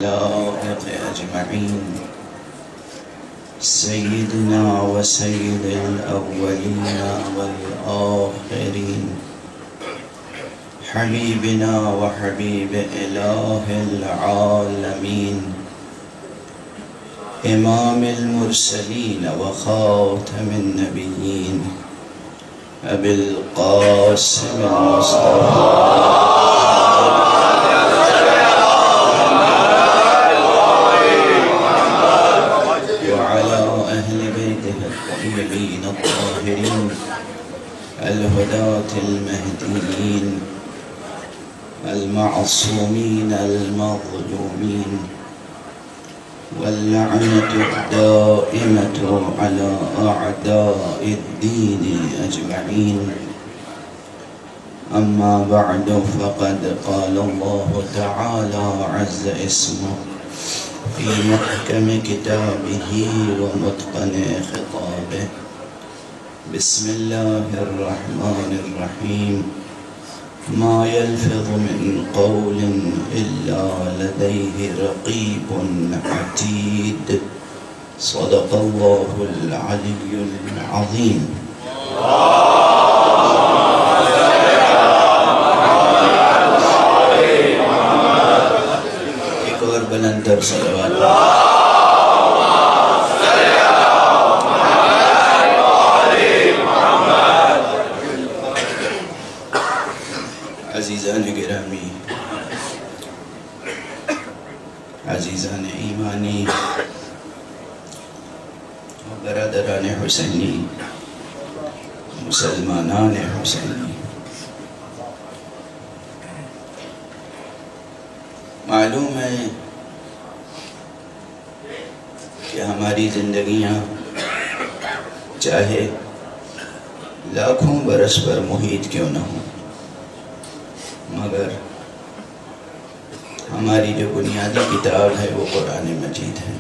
أجمعين سيدنا وسيد الأولين والآخرين حبيبنا وحبيب إله العالمين إمام المرسلين وخاتم النبيين أبي القاسم المصطفى الطيبين الطاهرين الهداة المهديين المعصومين المظلومين واللعنة الدائمة على أعداء الدين أجمعين. أما بعد، فقد قال الله تعالى عز اسمه في محكم كتابه ومتقن خطابه: بسم الله الرحمن الرحيم. ما يلفظ من قول إلا لديه رقيب عتيد. صدق الله العلي العظيم. بلندر صلوات عزیزان گرامی، عزیزان ایمانی، برادران حسینی، مسلمانان حسینی، معلوم ہے کہ ہماری زندگیاں چاہے لاکھوں برس پر محیط کیوں نہ ہوں، مگر ہماری جو بنیادی کتاب ہے وہ قرآن مجید ہے.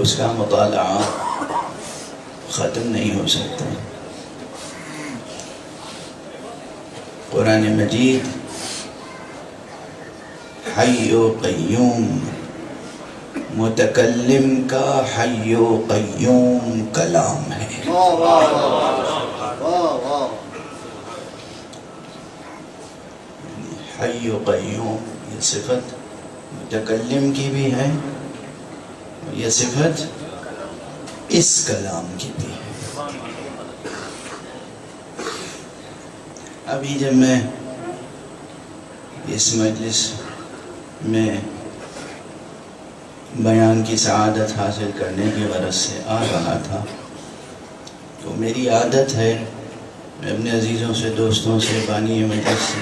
اس کا مطالعہ ختم نہیں ہو سکتا. قرآن مجید حی و قیوم، متکلم کا حی و قیوم کلام ہے. حی و قیوم یہ صفت متکلم کی بھی ہے، یہ صفت اس کلام کی بھی ہے. ابھی جب میں اس مجلس میں بیان کی سعادت حاصل کرنے کی غرض سے آ رہا تھا تو میری عادت ہے میں اپنے عزیزوں سے، دوستوں سے، بانی مجلس سے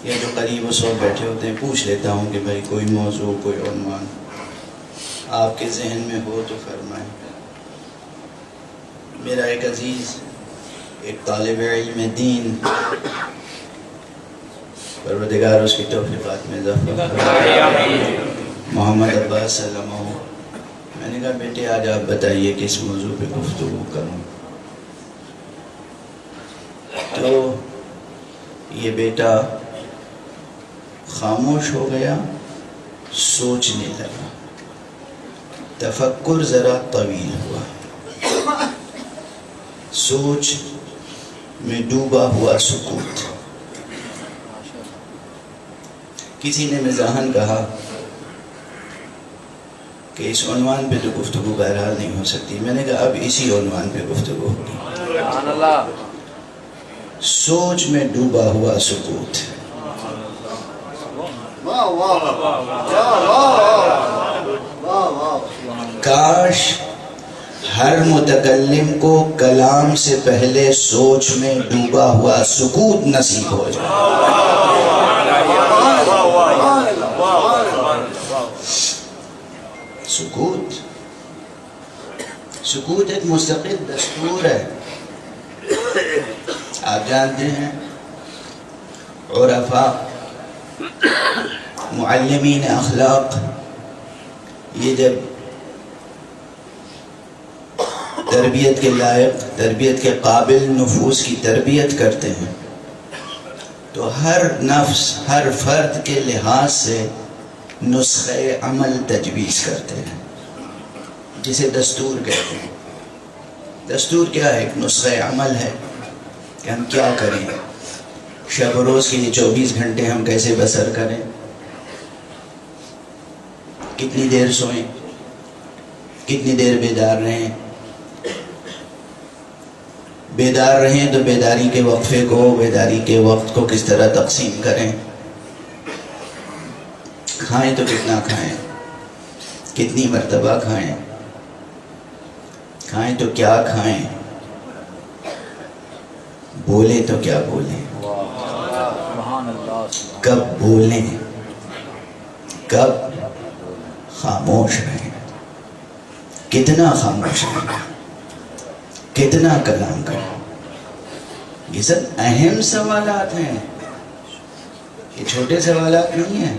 یا جو قریب و سو بیٹھے ہوتے ہیں پوچھ لیتا ہوں کہ بھائی کوئی موضوع، کوئی عنوان آپ کے ذہن میں ہو تو فرمائیں. میرا ایک عزیز، ایک طالب علم دین، پروردگار اس کی توفیقات میں اضافہ، محمد عباس سلمہ، میں نے کہا بیٹے آج آپ بتائیے کس موضوع پہ گفتگو کروں. تو یہ بیٹا خاموش ہو گیا، سوچنے لگا، تفکر ذرا طویل ہوا، سوچ میں ڈوبا ہوا سکوت. کسی نے مزاحاً کہا کہ اس عنوان پہ تو گفتگو بہرحال نہیں ہو سکتی. میں نے کہا اب اسی عنوان پہ گفتگو ہوگی، سوچ میں ڈوبا ہوا سکوت. کاش ہر متکلم کو کلام سے پہلے سوچ میں ڈوبا ہوا سکوت نصیب ہو جائے. سکوت ایک مستقل دستور ہے. آپ جانتے ہیں عرفاء، معلمین اخلاق، یہ جب تربیت کے لائق، تربیت کے قابل نفوس کی تربیت کرتے ہیں تو ہر نفس، ہر فرد کے لحاظ سے نسخے عمل تجویز کرتے ہیں، جسے دستور کہتے ہیں۔ دستور کیا ہے؟ ایک نسخہ عمل ہے کہ ہم کیا کریں، شب و روز کے یہ 24 گھنٹے ہم کیسے بسر کریں، کتنی دیر سوئیں، کتنی دیر بیدار رہیں، بیدار رہیں تو بیداری کے وقفے کو، بیداری کے وقت کو کس طرح تقسیم کریں، کھائیں تو کتنا کھائیں، کتنی مرتبہ کھائیں، کھائیں تو کیا کھائیں، بولیں تو کیا بولیں، کب بولیں، کب خاموش رہیں، کتنا خاموش رہیں، کتنا کلام کریں۔ یہ سب اہم سوالات ہیں، یہ چھوٹے سوالات نہیں ہیں۔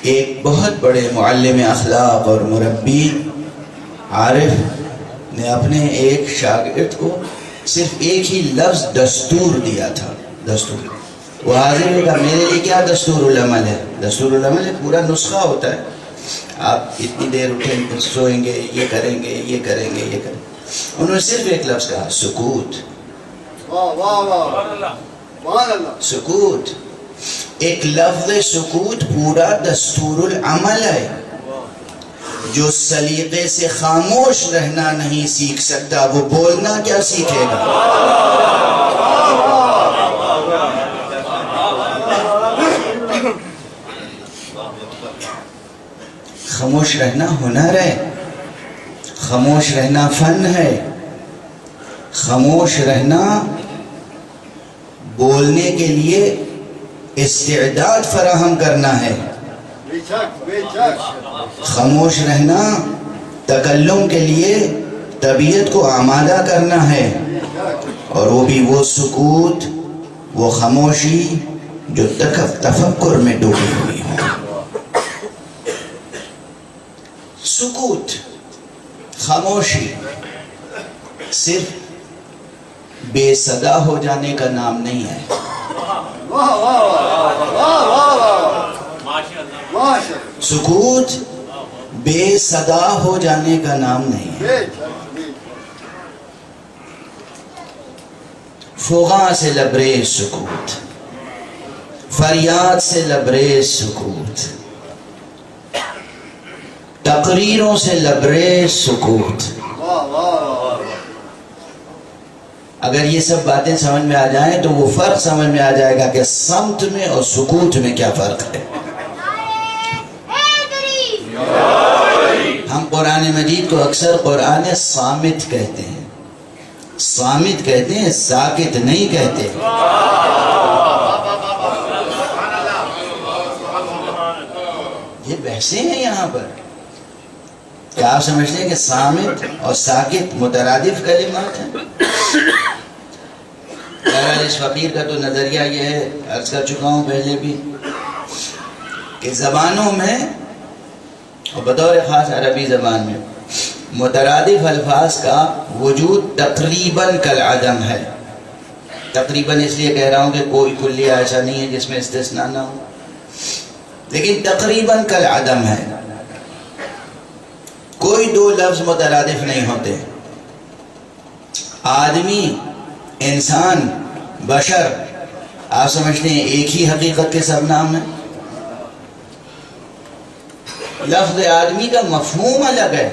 ایک بہت بڑے معلم اخلاق اور مربی عارف نے اپنے ایک شاگرد کو صرف ایک ہی لفظ دستور دیا تھا، دستور۔ وہ حاضر نے کہا میرے لیے کیا دستور العمل ہے؟ دستور العمل ایک پورا نسخہ ہوتا ہے، آپ اتنی دیر اٹھیں سوئیں گے، یہ کریں گے، یہ کریں گے، یہ کریں گے۔ انہوں نے صرف ایک لفظ کہا، سکوت۔ سکوت، ایک لفظ سکوت پورا دستور العمل ہے۔ جو سلیقے سے خاموش رہنا نہیں سیکھ سکتا وہ بولنا کیا سیکھے گا؟ خاموش رہنا ہنر ہے، خاموش رہنا فن ہے، خاموش رہنا بولنے کے لیے استعداد فراہم کرنا ہے، خاموش رہنا تکلم کے لیے طبیعت کو آمادہ کرنا ہے، اور وہ بھی وہ سکوت، وہ خاموشی جو تفکر میں ڈوبی ہوئی ہو۔ سکوت، خاموشی صرف بے صدا ہو جانے کا نام نہیں ہے۔ سکوت بے صدا ہو جانے کا نام نہیں ہے۔ فغاں سے لبریز سکوت، فریاد سے لبریز سکوت، تقریروں سے لبریز سکوت۔ اگر یہ سب باتیں سمجھ میں آ جائیں تو وہ فرق سمجھ میں آ جائے گا کہ صمت میں اور سکوت میں کیا فرق ہے۔ ہم قرآن مجید کو اکثر قرآن صامت کہتے ہیں، صامت کہتے ہیں، ساکت نہیں کہتے۔ یہ بحثیں ہیں یہاں پر، کیا آپ سمجھتے ہیں کہ صامت اور ساکت مترادف کلمات ہیں؟ بہرحال اس فقیر کا تو نظریہ یہ ہے، عرض کر چکا ہوں پہلے بھی، کہ زبانوں میں اور بطور خاص عربی زبان میں مترادف الفاظ کا وجود تقریباً کالعدم ہے۔ تقریباً اس لیے کہہ رہا ہوں کہ کوئی کلیہ ایسا نہیں ہے جس میں استثناء نہ ہو، لیکن تقریباً کالعدم ہے۔ کوئی دو لفظ مترادف نہیں ہوتے۔ آدمی، انسان، بشر، آپ سمجھتے ہیں ایک ہی حقیقت کے سب نام ہیں؟ لفظ آدمی کا مفہوم الگ ہے،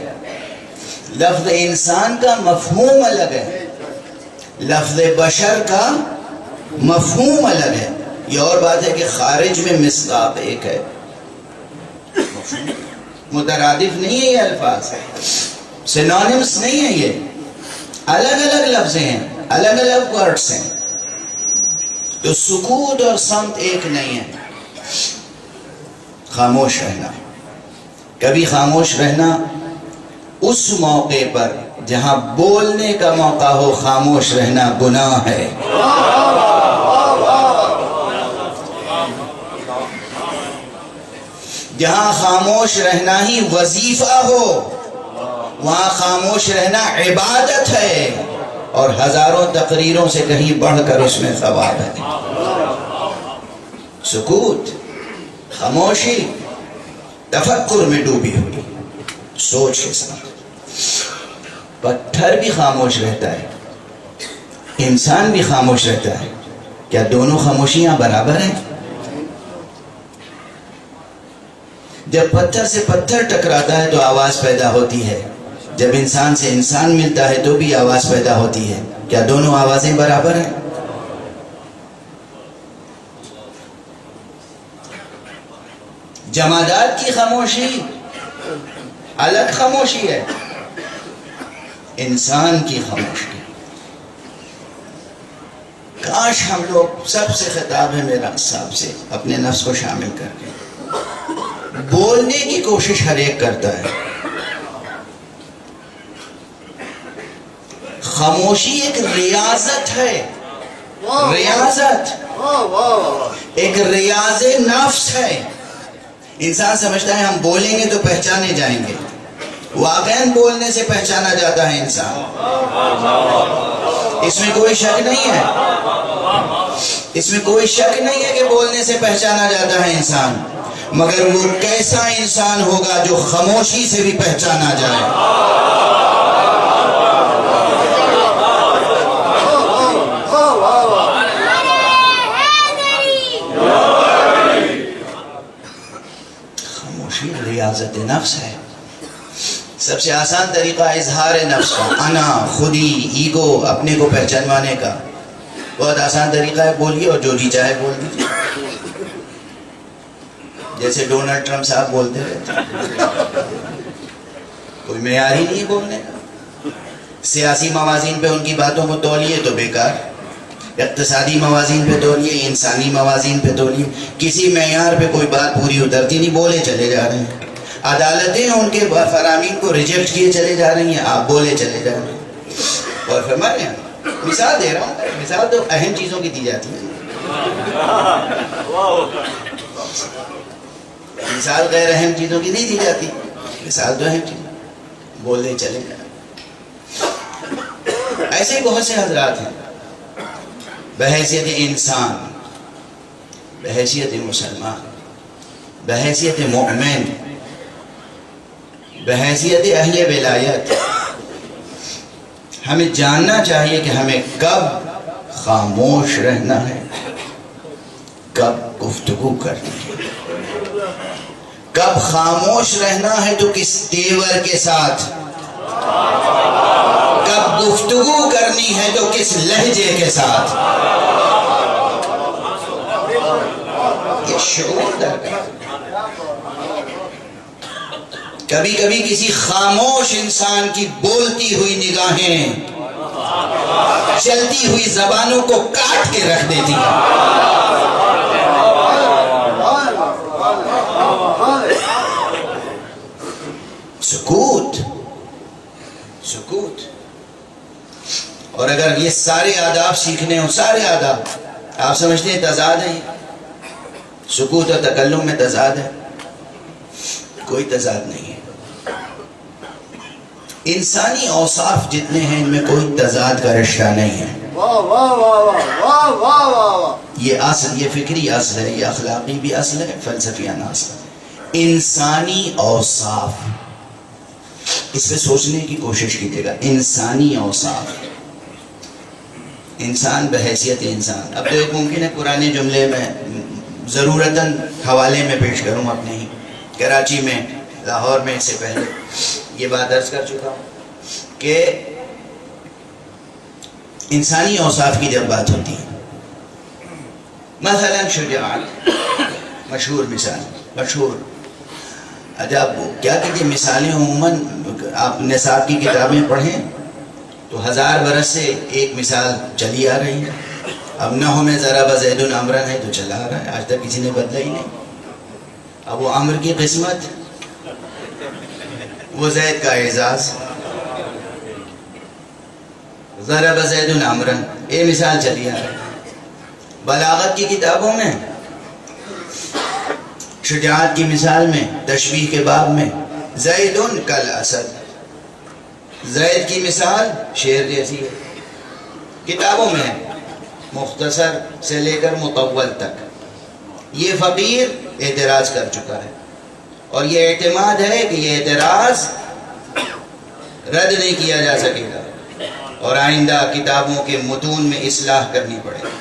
لفظ انسان کا مفہوم الگ ہے، لفظ بشر کا مفہوم الگ ہے۔ یہ اور بات ہے کہ خارج میں مصداق ایک ہے، مترادف نہیں ہے یہ الفاظ، سینونیمس نہیں ہے، یہ الگ الگ لفظ ہیں، الگ الگ ورڈز ہیں۔ تو سکوت اور صمت ایک نہیں ہے۔ خاموش رہنا، کبھی خاموش رہنا اس موقع پر جہاں بولنے کا موقع ہو، خاموش رہنا گناہ ہے۔ جہاں خاموش رہنا ہی وظیفہ ہو، وہاں خاموش رہنا عبادت ہے، اور ہزاروں تقریروں سے کہیں بڑھ کر اس میں ثواب ہے۔ سکوت خاموشی تفکر میں ڈوبی ہوئی، سوچ کے ساتھ. پتھر بھی خاموش رہتا ہے، انسان بھی خاموش رہتا ہے. کیا دونوں خاموشیاں برابر ہیں؟ جب پتھر سے پتھر ٹکراتا ہے تو آواز پیدا ہوتی ہے، جب انسان سے انسان ملتا ہے تو بھی آواز پیدا ہوتی ہے. کیا دونوں آوازیں برابر ہیں؟ جمادات کی خاموشی الگ خاموشی ہے، انسان کی خاموشی. کاش ہم لوگ، سب سے خطاب ہے میرا صاحب سے، اپنے نفس کو شامل کر کے بولنے کی کوشش ہر ایک کرتا ہے. خاموشی ایک ریاضت ہے، ریاضت ایک ریاض نفس ہے. انسان سمجھتا ہے ہم بولیں گے تو پہچانے جائیں گے، واقعاً بولنے سے پہچانا جاتا ہے انسان. اس میں کوئی شک نہیں ہے، اس میں کوئی شک نہیں ہے کہ بولنے سے پہچانا جاتا ہے انسان. مگر وہ کیسا انسان ہوگا جو خاموشی سے بھی پہچانا جائے. خاموشی ریاضت نفس ہے. سب سے آسان طریقہ اظہار نفس کا، انا، خودی، ایگو، اپنے کو پہچانوانے کا بہت آسان طریقہ ہے. بولیے اور جو جی چاہے بول دیجیے، جیسے ڈونلڈ ٹرمپ صاحب بولتے رہتے. کوئی معیار ہی نہیں بولنے کا. سیاسی موازین پہ ان کی باتوں کو تولیے تو بیکار، اقتصادی موازین پہ تولیے، انسانی موازین پہ تولیے، کسی معیار پہ کوئی بات پوری اترتی نہیں، بولے چلے جا رہے ہیں. عدالتیں ان کے فرامین کو ریجیکٹ کیے چلے جا رہی ہیں، آپ بولے چلے جا رہے ہیں. اور فرما رہے ہیں، مثال دے رہا ہوں، مثال تو اہم چیزوں کی دی جاتی ہے، مثال غیر اہم چیزوں کی نہیں دی جاتی. مثال تو اہم چیز، بولنے چلے جائیں. ایسے ہی بہت سے حضرات ہیں بحیثیت انسان، بحیثیت مسلمان، بحیثیت مؤمن، بحیثیت اہل ولایت. ہمیں جاننا چاہیے کہ ہمیں کب خاموش رہنا ہے، کب گفتگو کرنی ہے. کب خاموش رہنا ہے تو کس تیور کے ساتھ، کب گفتگو کرنی ہے تو کس لہجے کے ساتھ. یہ شعور درکار. کبھی کبھی کسی خاموش انسان کی بولتی ہوئی نگاہیں چلتی ہوئی زبانوں کو کاٹ کے رکھ دیتی ہیں. سکوت، سکوت. اور اگر یہ سارے آداب سیکھنے ہوں، سارے آداب، آپ سمجھتے ہیں تضاد ہے؟ سکوت اور تکلم میں تضاد ہے؟ کوئی تضاد نہیں ہے. انسانی اوصاف جتنے ہیں ان میں کوئی تضاد کا رشتہ نہیں ہے. یہ اصل، یہ فکری اصل ہے، یہ اخلاقی بھی اصل ہے، فلسفیانہ اصل ہے. انسانی اوصاف، اس پہ سوچنے کی کوشش کیجیے گا. انسانی اوصاف، انسان بحیثیت انسان. اب تو ایک ممکن ہے پرانے جملے میں ضرورتاً حوالے میں پیش کروں اپنے ہی. کراچی میں، لاہور میں اس سے پہلے یہ بات عرض کر چکا ہوں کہ انسانی اوصاف کی جب بات ہوتی ہے، مثلا شجاعت، مشہور مثال، مشہور. اب کیا کہتے ہیں، مثالیں عموماً آپ نصاب کی کتابیں پڑھیں تو 1000 برس سے ایک مثال چلی آ رہی ہے. اب نحو میں ضرب زید عمرا ہے تو چلا آ رہا ہے، آج تک کسی نے بدلا ہی نہیں. اب وہ عمر کی قسمت، وہ زید کا اعزاز، ضرب زید عمرا، یہ مثال چلی آ رہی ہے. بلاغت کی کتابوں میں شجاعت کی مثال میں، تشبیہ کے باب میں، زید کالاسد، زید کی مثال شیر جیسی ہے. کتابوں میں مختصر سے لے کر مطول تک. یہ فقیر اعتراض کر چکا ہے، اور یہ اعتماد ہے کہ یہ اعتراض رد نہیں کیا جا سکے گا، اور آئندہ کتابوں کے متون میں اصلاح کرنی پڑے گی،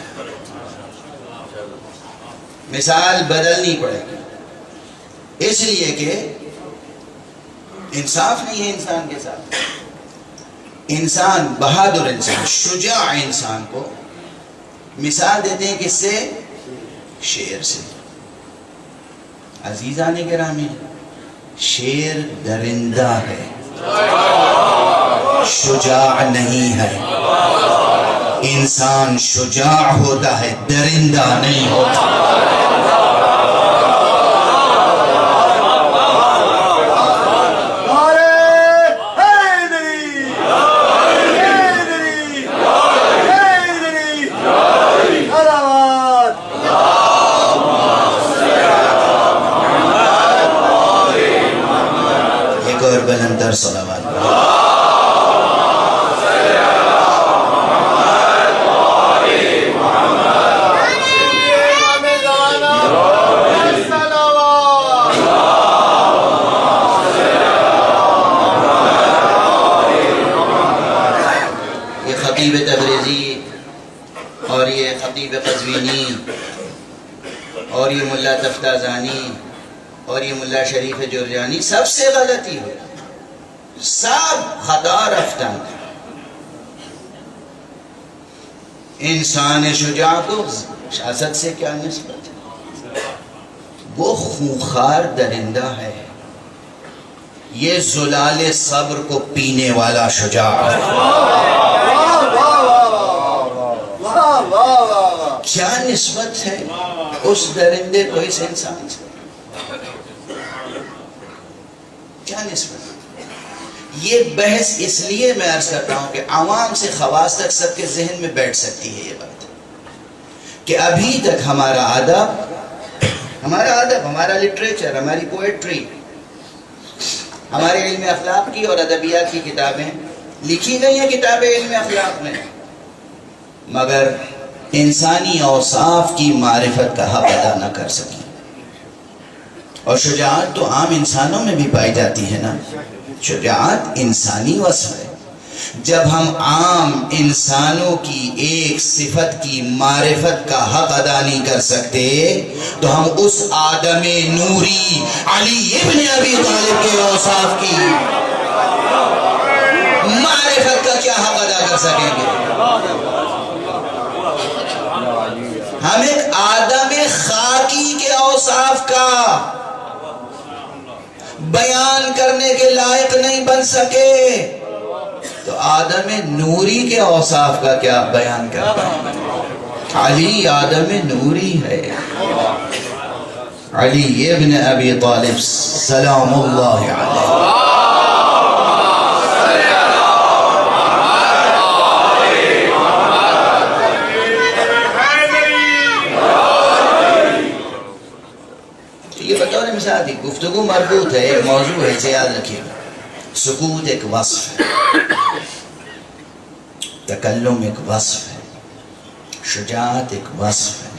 مثال بدلنی پڑے گی، اس لیے کہ انصاف نہیں ہے انسان کے ساتھ۔ انسان، بہادر انسان، شجاع انسان کو مثال دیتے ہیں کس سے؟ شیر سے۔ عزیزان گرامی، شیر درندہ ہے، شجاع نہیں ہے۔ انسان شجاع ہوتا ہے، درندہ نہیں ہوتا۔ بلندر صلوات یہ خطیب تبریزی اور یہ خطیب قزوینی اور یہ ملا تفتازانی اور یہ ملا شریف جرجانی سب سے غلطی ہو، سب خطا رفتہ۔ انسان شجاع کو سیاست سے کیا نسبت ہے؟ وہ خونخوار درندہ ہے، یہ زلال صبر کو پینے والا شجاع ہے۔ کیا نسبت ہے اس درندے کو اس انسان سے؟ کیا نسبت؟ یہ بحث اس لیے میں عرض کرتا ہوں کہ عوام سے خواص تک سب کے ذہن میں بیٹھ سکتی ہے یہ بات، کہ ابھی تک ہمارا ادب، ہمارا لٹریچر، ہماری پوئٹری، ہمارے علم اخلاق کی اور ادبیات کی کتابیں لکھی گئی ہیں، کتابیں علم اخلاق میں، مگر انسانی اوصاف کی معرفت کا حق ادا نہ کر سکی۔ اور شجاعت تو عام انسانوں میں بھی پائی جاتی ہے نا، شجاعت انسانی وصف ہے۔ جب ہم عام انسانوں کی ایک صفت کی معرفت کا حق ادا نہیں کر سکتے تو ہم اس آدم نوری علی ابن ابی طالب کے اوصاف کی معرفت کا کیا حق ادا کر سکیں گے؟ ہم ایک آدم خاکی کے اوصاف کا بیان کرنے کے لائق نہیں بن سکے تو آدم نوری کے اوصاف کا کیا بیان کرتا ہے؟ علی آدم نوری ہے، علی ابن ابی طالب سلام اللہ علیہ۔ گفتگو مربوط ہے، ایک موضوع ہے، اسے یاد رکھیے گا۔ سکوت ایک وصف ہے، تکلم ایک وصف ہے، شجاعت ایک وصف ہے،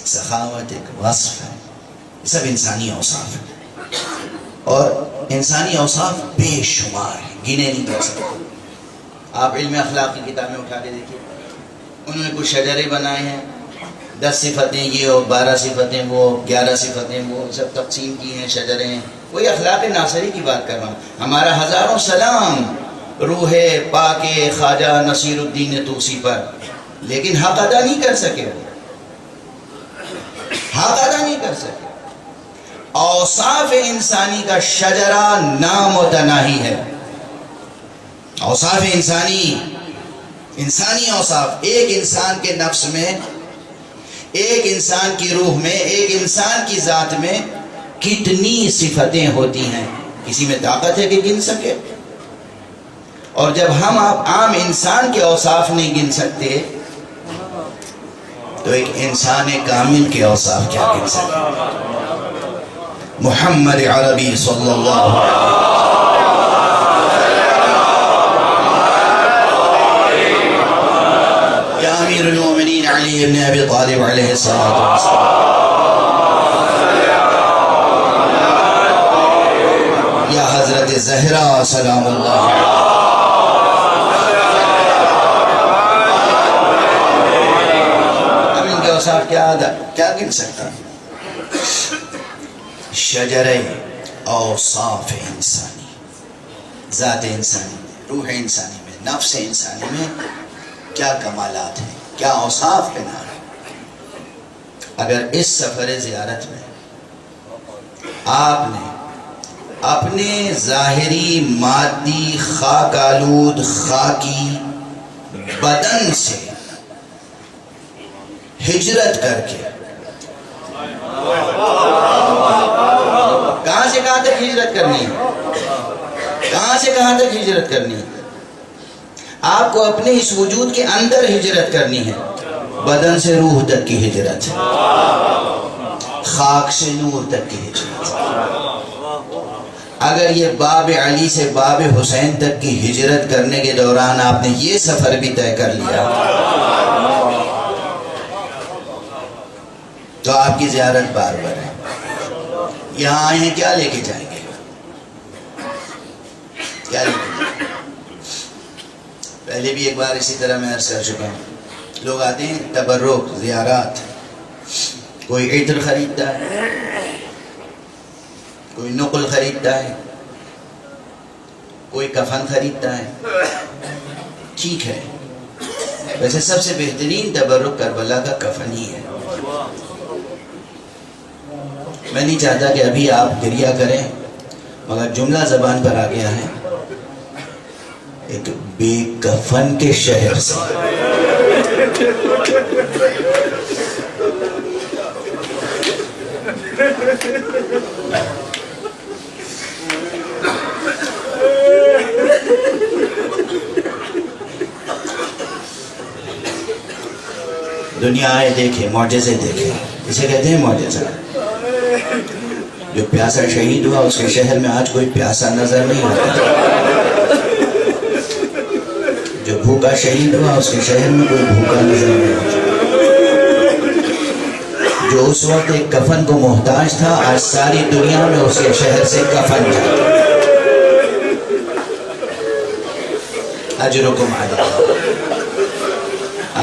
سخاوت ایک وصف ہے، یہ سب انسانی اوصاف ہیں، اور انسانی اوصاف بے شمار ہیں، گنے نہیں کر سکتے۔ آپ علم اخلاق کی کتابیں اٹھا کے دیکھیے، انہوں نے کچھ شجرے بنائے ہیں، 10 صفتیں یہ اور 12 صفتیں وہ، 11 صفتیں وہ، سب تقسیم کی ہیں شجریں ہیں۔ وہی اخلاق ناصری کی بات کر رہا ہوں۔ ہمارا ہزاروں سلام روح پاک خواجہ نصیر الدین طوسی پر، لیکن حق ادا نہیں کر سکے، حق ادا نہیں کر سکے۔ اوصاف انسانی کا شجرہ نامتناہی ہے۔ اوصاف انسانی اوصاف، ایک انسان کے نفس میں، ایک انسان کی روح میں، ایک انسان کی ذات میں کتنی صفتیں ہوتی ہیں، کسی میں طاقت ہے کہ گن سکے؟ اور جب ہم عام انسان کے اوصاف نہیں گن سکتے تو ایک انسان کامل کے اوصاف کیا گن سکتے؟ محمد عربی صلی اللہ علیہ وسلم امیر المومنین علی ابن ابی طالب علیہ السلام، زہرا سلام اللہ اب ان کے اوصاف کیا گن سکتا شجرہ اوصاف انسانی، ذات انسانی میں، روح انسانی میں، نفس انسانی میں کیا کمالات ہیں، کیا اوصاف کے نام ہیں۔ اگر اس سفر زیارت میں آپ نے اپنے ظاہری مادی خاک آلود خاکی بدن سے ہجرت کر کے، کہاں سے کہاں تک ہجرت کرنی ہے، کہاں سے کہاں تک ہجرت کرنی ہے؟ آپ کو اپنے اس وجود کے اندر ہجرت کرنی ہے، بدن سے روح تک کی ہجرت، خاک سے نور تک کی ہجرت۔ اگر یہ باب علی سے باب حسین تک کی ہجرت کرنے کے دوران آپ نے یہ سفر بھی طے کر لیا تو آپ کی زیارت بار بار ہے۔ یہاں آئے ہیں کیا لے کے جائیں گے، کیا لے کے جائیں گے؟ پہلے بھی ایک بار اسی طرح میں عرض کر چکا ہوں، لوگ آتے ہیں تبرک زیارات، کوئی عطر خریدتا ہے، کوئی نقل خریدتا ہے، کوئی کفن خریدتا ہے، ٹھیک ہے، ویسے سب سے بہترین تبرک کربلا کا کفن ہی ہے۔ میں نہیں چاہتا کہ ابھی آپ گریہ کریں، مگر جملہ زبان پر آ گیا ہے، ایک بے کفن کے شہر سے دنیا آئے دیکھے، معجزے دیکھے، اسے کہتے ہیں معجزہ۔ جو پیاسا شہید ہوا اس کے شہر میں آج کوئی پیاسا نظر نہیں آتا، جو بھوکا شہید ہوا اس کے شہر میں کوئی بھوکا نظر نہیں آتا، جو اس وقت ایک کفن کو محتاج تھا آج ساری دنیا میں اس کے شہر سے کفن جاتا۔ اجرکم علی اللہ،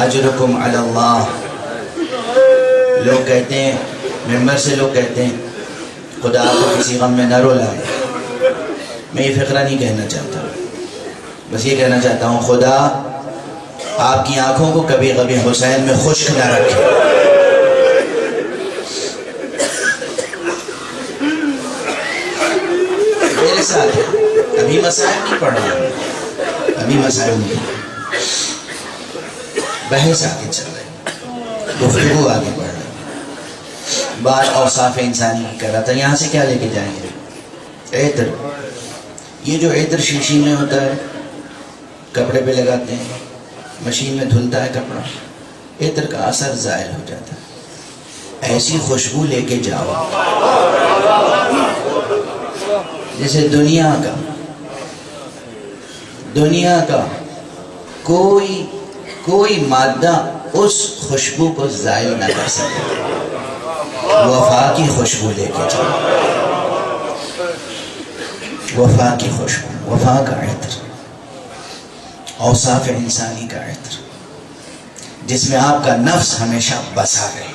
اجرکم علی اللہ۔ لوگ کہتے ہیں، ممبر سے لوگ کہتے ہیں خدا آپ کو کسی غم میں نہ رولائے۔ میں یہ فقرہ نہیں کہنا چاہتا، بس یہ کہنا چاہتا ہوں خدا آپ کی آنکھوں کو کبھی کبھی حسین میں خشک نہ رکھے۔ میرے ساتھ ابھی مسائل نہیں پڑھ رہا ہوں، ابھی مسائل نہیں، بحث آگے چل رہے، گفتگو آگے بڑھ رہی، بات اوصاف انسانی کر رہا تھا۔ یہاں سے کیا لے کے جائیں گے؟ عطر۔ یہ جو عطر شیشی میں ہوتا ہے، کپڑے پہ لگاتے ہیں، مشین میں دھلتا ہے کپڑا، عطر کا اثر زائل ہو جاتا ہے۔ ایسی خوشبو لے کے جاؤ جیسے دنیا کا کوئی مادہ اس خوشبو کو زائل نہ کر سکے۔ وفا کی خوشبو لے کے جاؤ، وفا کی خوشبو، وفا کا عطر، اوصاف انسانی کا عطر، جس میں آپ کا نفس ہمیشہ بسا رہے۔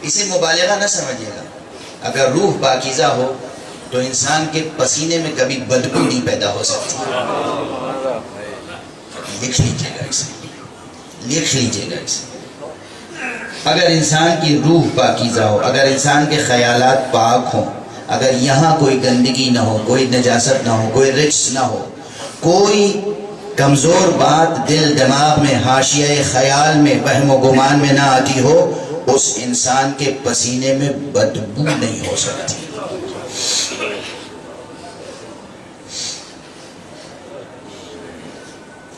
اسے مبالغہ نہ سمجھیے گا، اگر روح پاکیزہ ہو تو انسان کے پسینے میں کبھی بدبو نہیں پیدا ہو سکتی۔ لکھ لیجیے گا اسے، لکھ لیجیے گا اسے۔ اگر انسان کی روح پاکیزہ ہو، اگر انسان کے خیالات پاک ہوں، اگر یہاں کوئی گندگی نہ ہو، کوئی نجاست نہ ہو، کوئی رجس نہ ہو، کوئی کمزور بات دل دماغ میں، حاشیہ خیال میں، وہم و گمان میں نہ آتی ہو، اس انسان کے پسینے میں بدبو نہیں ہو سکتی۔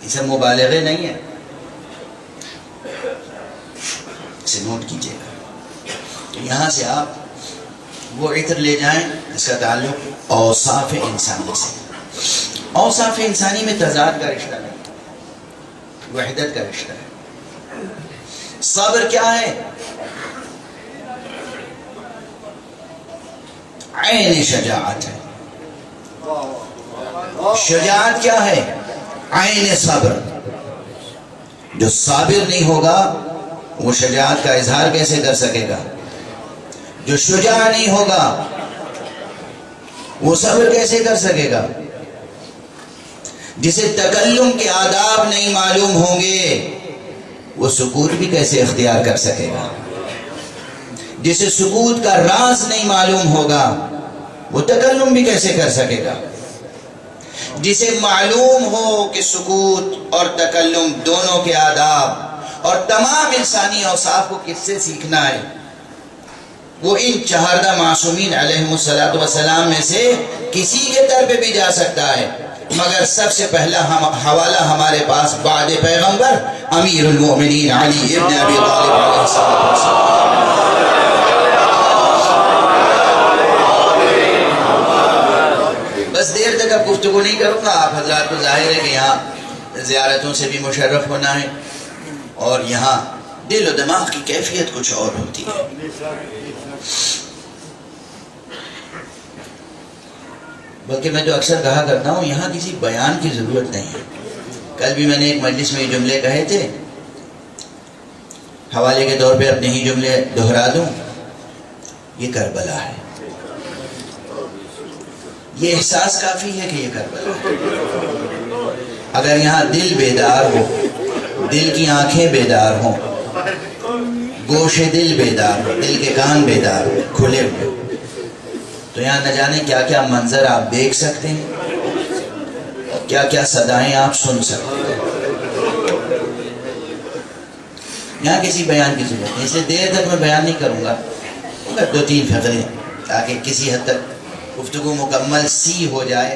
اسے مبالغے نہیں ہے، اسے نوٹ کیجئے گا۔ یہاں سے آپ وہ عطر لے جائیں جس کا تعلق اوصاف انسانی سے۔ اوصاف انسانی میں تضاد کا رشتہ نہیں، وحدت کا رشتہ ہے۔ صبر کیا ہے؟ عین شجاعت ہے، شجاعت کیا ہے؟ عین صبر. جو صابر نہیں ہوگا وہ شجاعت کا اظہار کیسے کر سکے گا؟ جو شجاع نہیں ہوگا وہ صبر کیسے کر سکے گا؟ جسے تکلم کے آداب نہیں معلوم ہوں گے وہ سکوت بھی کیسے اختیار کر سکے گا؟ جسے سکوت کا راز نہیں معلوم ہوگا وہ تکلم بھی کیسے کر سکے گا؟ جسے معلوم ہو کہ سکوت اور تکلم دونوں کے آداب اور تمام انسانی اوصاف کو کس سے سیکھنا ہے، وہ ان چہاردہ معصومین علیہم الصلوۃ والسلام میں سے کسی کے در پہ بھی جا سکتا ہے. مگر سب سے پہلا حوالہ ہمارے پاس بعد پیغمبر امیر المؤمنین علی ابن ابی طالب علیہ السلام. بس دیر تک اب گفتگو نہیں کروں گا. آپ حضرات کو ظاہر ہے کہ یہاں زیارتوں سے بھی مشرف ہونا ہے اور یہاں دل و دماغ کی کیفیت کچھ اور ہوتی ہے. بلکہ میں جو اکثر کہا کرتا ہوں یہاں کسی بیان کی ضرورت نہیں ہے. کل بھی میں نے ایک مجلس میں یہ جملے کہے تھے، حوالے کے طور پہ اپنے ہی جملے دہرا دوں. یہ کربلا ہے. یہ احساس کافی ہے کہ یہ کربلا ہے. اگر یہاں دل بیدار ہو، دل کی آنکھیں بیدار ہوں، گوش دل بیدار ہو، دل کے کان بیدار ہو، کھلے ہوئے، تو یہاں نہ جانے کیا کیا منظر آپ دیکھ سکتے ہیں، کیا کیا صدائیں آپ سن سکتے ہیں. یہاں کسی بیان کی ضرورت نہیں. اس لیے دیر تک میں بیان نہیں کروں گا، مگر 2-3 فقرے تاکہ کسی حد تک گفتگو مکمل سی ہو جائے،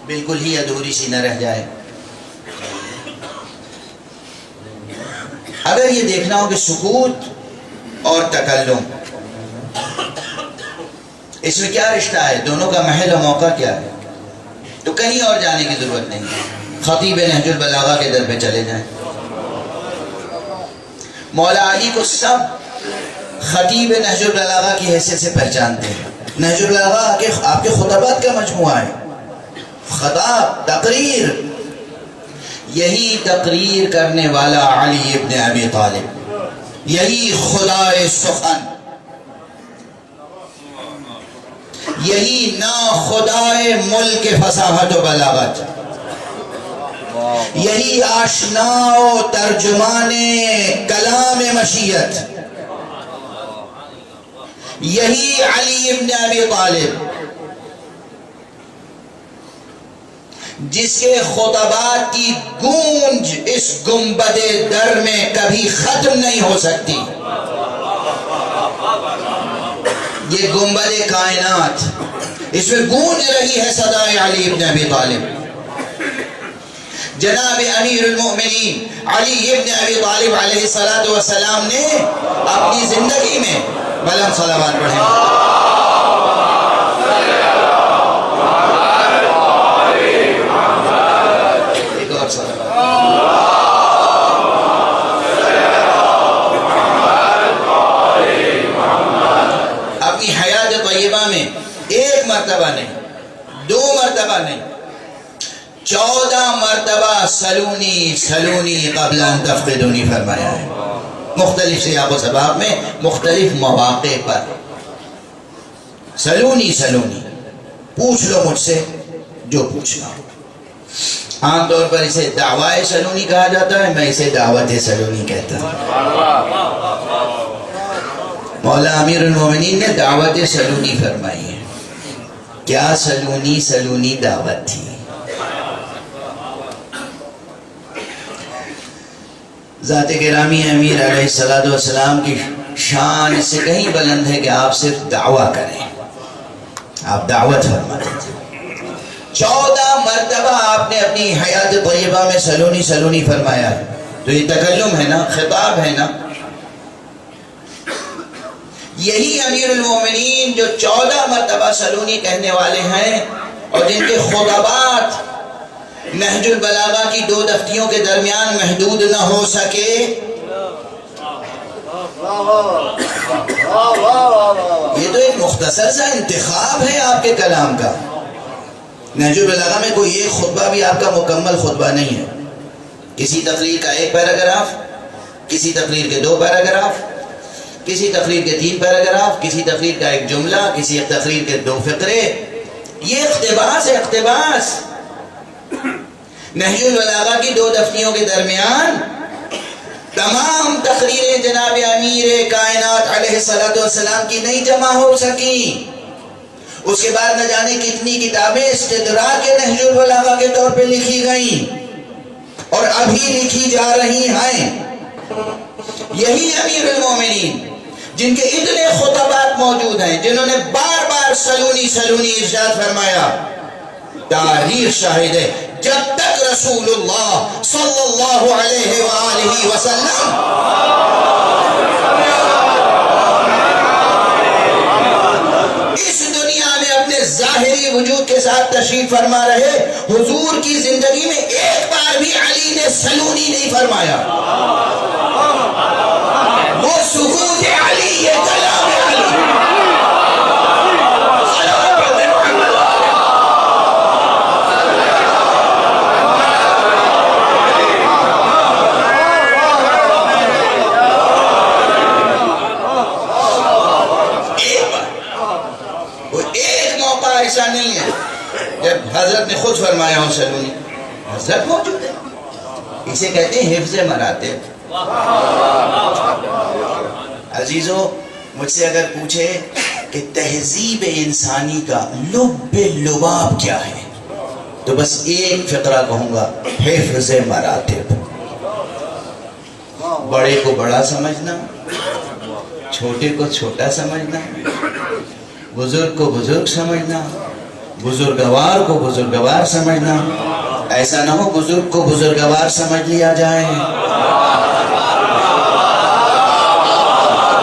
بالکل ہی ادھوری سی نہ رہ جائے. اگر یہ دیکھنا ہو کہ سکوت اور تکلم اس میں کیا رشتہ ہے، دونوں کا محل و موقع کیا ہے، تو کہیں اور جانے کی ضرورت نہیں ہے. خطیب نہج البلاغہ کے در پہ چلے جائیں. مولا علی کو سب خطیب نہج البلاغہ کی حیثیت سے پہچانتے ہیں. نہج البلاغہ آپ کے خطبات کا مجموعہ ہے. خطاب، تقریر، یہی تقریر کرنے والا علی ابن ابی طالب، یہی خدائے سخن، یہی نا خدائے ملک فصاحت و بلاغت، یہی آشنا و ترجمان کلام مشیت، یہی علی ابن ابی طالب جس کے خطبات کی گونج اس گنبد در میں کبھی ختم نہیں ہو سکتی. یہ گنبد کائنات، اس میں گونج رہی ہے صدائے علی ابن ابی طالب. جناب امیر المؤمنین علی ابن ابی طالب علیہ السلام نے اپنی زندگی میں بلند صلوات پڑھیں. اپنی حیات طیبہ میں 1 مرتبہ نہیں، 2 مرتبہ نہیں، 14 مرتبہ سلونی سلونی قبل ان تفقدونی فرمایا ہے. مختلف سیاق و اسباب میں، مختلف مواقع پر. سلونی سلونی، پوچھ لو مجھ سے جو پوچھنا. عام طور پر اسے دعوی سلونی کہا جاتا ہے، میں اسے دعوت سلونی کہتا ہوں. مولا امیر المومنین نے دعوت سلونی فرمائی ہے. کیا سلونی سلونی دعوت تھی. ذات گرامی امیر علیہ السلام کی شان اس سے کہیں بلند ہے کہ آپ صرف دعویٰ کریں. آپ دعوت فرماتے تھے. 14 مرتبہ آپ نے اپنی حیات طیبہ میں سلونی سلونی فرمایا ہے. تو یہ تکلم ہے نا، خطاب ہے نا. یہی امیر المومنین جو 14 مرتبہ سلونی کہنے والے ہیں اور جن کے خطبات نہج البلاغہ کی 2 دفتیوں کے درمیان محدود نہ ہو سکے، یہ تو ایک مختصر سا انتخاب ہے آپ کے کلام کا. نہج البلاغہ میں کوئی ایک خطبہ بھی آپ کا مکمل خطبہ نہیں ہے. کسی تقریر کا ایک پیراگراف، کسی تقریر کے 2 پیراگراف، کسی تقریر کے 3 پیراگراف، کسی تقریر کا ایک جملہ، کسی تقریر کے 2 فقرے. یہ اقتباس ہے، اقتباس. نہج البلاغہ کی 2 دفتیوں کے درمیان تمام تقریریں جناب امیر کائنات علیہ السلام کی نہیں جمع ہو سکی. اس کے بعد نہ جانے کتنی کتابیں استدراک نہج البلاغہ کے طور پہ لکھی گئیں اور ابھی لکھی جا رہی ہیں. یہی امیر المومنین جن کے اتنے خطبات موجود ہیں، جنہوں نے بار بار سلونی سلونی ارشاد فرمایا، تاریخ شاہد ہے جب تک رسول اللہ صلی اللہ علیہ وآلہ وسلم اس دنیا میں اپنے ظاہری وجود کے ساتھ تشریف فرما رہے، حضور کی زندگی میں ایک بار بھی علی نے سلونی نہیں فرمایا. وہ سکوت علی، یہ کلام علی. ایسا نہیں ہے جب حضرت نے خود فرمایا ہوں سلونی. حضرت موجود ہے. اسے کہتے ہیں حفظ مراتب. عزیزو، مجھ سے اگر پوچھے کہ تہذیب انسانی کا لب لباب کیا ہے تو بس ایک فقرہ کہوں گا، حفظ مراتب. بڑے کو بڑا سمجھنا، چھوٹے کو چھوٹا سمجھنا، بزرگ کو بزرگ سمجھنا، بزرگوار کو بزرگوار سمجھنا. ایسا نہ ہو بزرگ کو بزرگوار سمجھ لیا جائے.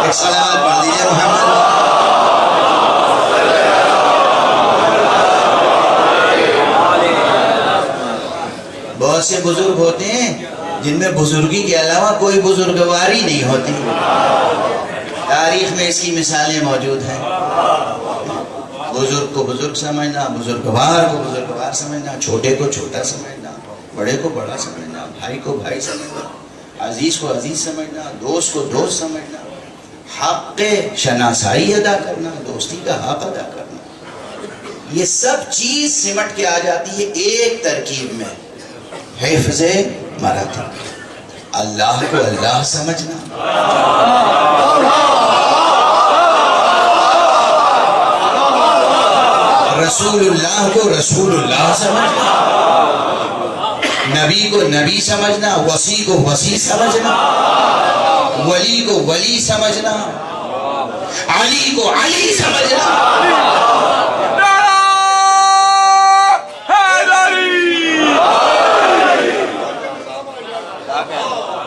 ایک سلام پڑھ دیجیے محمد. بہت سے بزرگ ہوتے ہیں جن میں بزرگی کے علاوہ کوئی بزرگواری نہیں ہوتی. تاریخ میں اس کی مثالیں موجود ہیں. بزرگ کو بزرگ سمجھنا، بزرگوار کو بزرگوار سمجھنا، چھوٹے کو چھوٹا سمجھنا، بڑے کو بڑا سمجھنا، بھائی کو بھائی سمجھنا، عزیز کو عزیز سمجھنا، دوست کو دوست سمجھنا، حق شناسائی ادا کرنا، دوستی کا حق ادا کرنا. یہ سب چیز سمٹ کے آ جاتی ہے ایک ترکیب میں، حفظ مراتب. اللہ کو اللہ سمجھنا، رسول اللہ کو رسول اللہ سمجھنا، نبی کو نبی سمجھنا، وصی کو وصی سمجھنا، ولی کو ولی سمجھنا، علی کو علی سمجھنا.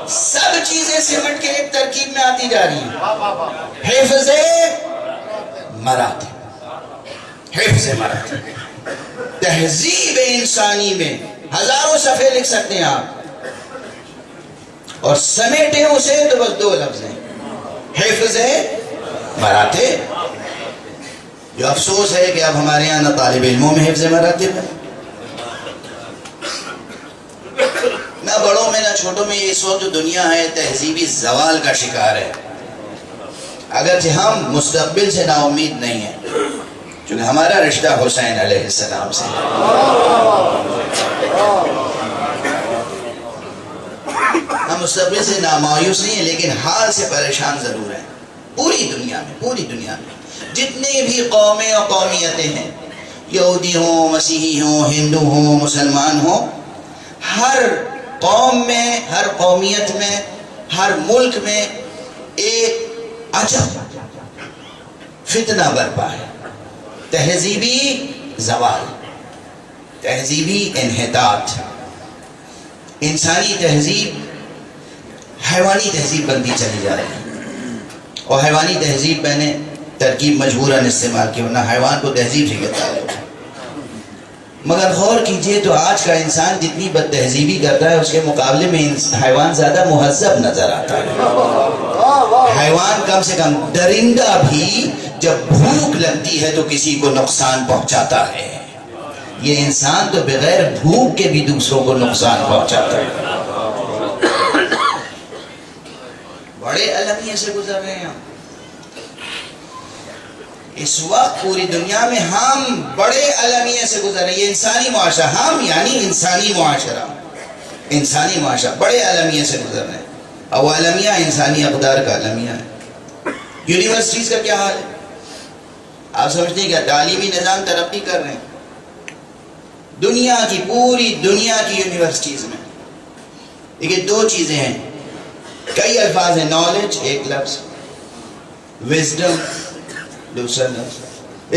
سب چیزیں سمٹ کے ایک ترکیب میں آتی جا رہی ہیں. حفظ مراتب، حفظ مراتب. تہذیب انسانی میں ہزاروں صفحے لکھ سکتے ہیں آپ، اور سمیٹیں اسے تو بس 2 لفظ ہیں، حفظ مراتب. جو افسوس ہے کہ اب ہمارے یہاں نہ طالب علموں میں حفظ مراتب ہے، نہ بڑوں میں نہ چھوٹوں میں. یہ اس وقت جو دنیا ہے تہذیبی زوال کا شکار ہے. اگرچہ ہم مستقبل سے نا امید نہیں ہیں، چونکہ ہمارا رشتہ حسین علیہ السلام سے. ہم مستقبل سے نامایوس نہیں ہیں، لیکن حال سے پریشان ضرور ہیں. پوری دنیا میں جتنے بھی قومیں اور قومیتیں ہیں، یہودی ہوں، مسیحی ہوں، ہندو ہوں، مسلمان ہوں، ہر قوم میں، ہر قومیت میں، ہر ملک میں ایک عجب فتنہ برپا ہے. تہذیبی زوال، تہذیبی انحطاط. انسانی تہذیب حیوانی تہذیب بنتی چلی جا رہی ہے، اور حیوانی تہذیب میں نے ترکیب مجبوراً استعمال کی، ورنہ حیوان کو تہذیب سے کہتا ہے. مگر غور کیجئے تو آج کا انسان جتنی بد تہذیبی کرتا ہے اس کے مقابلے میں حیوان زیادہ مہذب نظر آتا ہے. حیوان کم سے کم، درندہ بھی جب بھوک لگتی ہے تو کسی کو نقصان پہنچاتا ہے. یہ انسان تو بغیر بھوک کے بھی دوسروں کو نقصان پہنچاتا ہے. بڑے المیہ سے گزر رہے ہیں ہم اس وقت پوری دنیا میں. ہم بڑے المیہ سے گزر رہے ہیں. یہ انسانی معاشرہ، ہم یعنی انسانی معاشرہ، انسانی معاشرہ بڑے المیہ سے گزر رہے ہیں. اور وہ المیہ انسانی اقدار کا المیہ ہے. یونیورسٹیز کا کیا حال ہے؟ آپ سمجھتے ہیں کیا تعلیمی نظام ترقی کر رہے ہیں؟ دنیا کی، پوری دنیا کی یونیورسٹیز میں دیکھیے دو چیزیں ہیں، کئی الفاظ ہیں. نالج ایک لفظ، وزڈم دوسرا لفظ،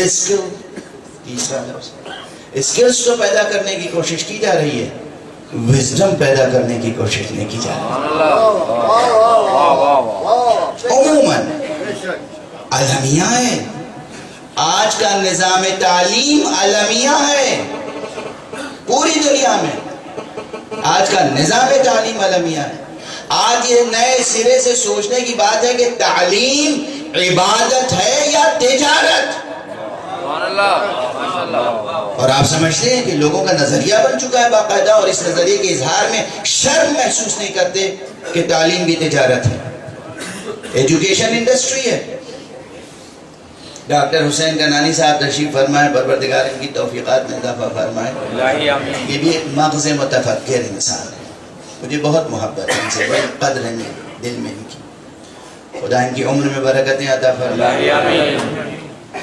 اسکل تیسرا لفظ. اسکلز تو پیدا کرنے کی کوشش کی جا رہی ہے، وزڈم پیدا کرنے کی کوشش نہیں کی جا رہی. عموماً المیہ ہے. آج کا نظام تعلیم المیہ ہے پوری دنیا میں. آج کا نظام تعلیم المیہ ہے. آج یہ نئے سرے سے سوچنے کی بات ہے کہ تعلیم عبادت ہے یا تجارت. اور آپ سمجھتے ہیں کہ لوگوں کا نظریہ بن چکا ہے باقاعدہ، اور اس نظریے کے اظہار میں شرم محسوس نہیں کرتے کہ تعلیم بھی تجارت ہے، ایجوکیشن انڈسٹری ہے. ڈاکٹر حسین کنانی صاحب تشریف فرمائے، پروردگار ان کی توفیقات میں اضافہ فرمائے. یہ بھی ایک مغز متفکر انسان ہے. مجھے بہت محبت ہے ان سے، بڑی قدر ہے دل میں ان کی. خدا ان کی عمر میں برکتیں عطا فرمائے.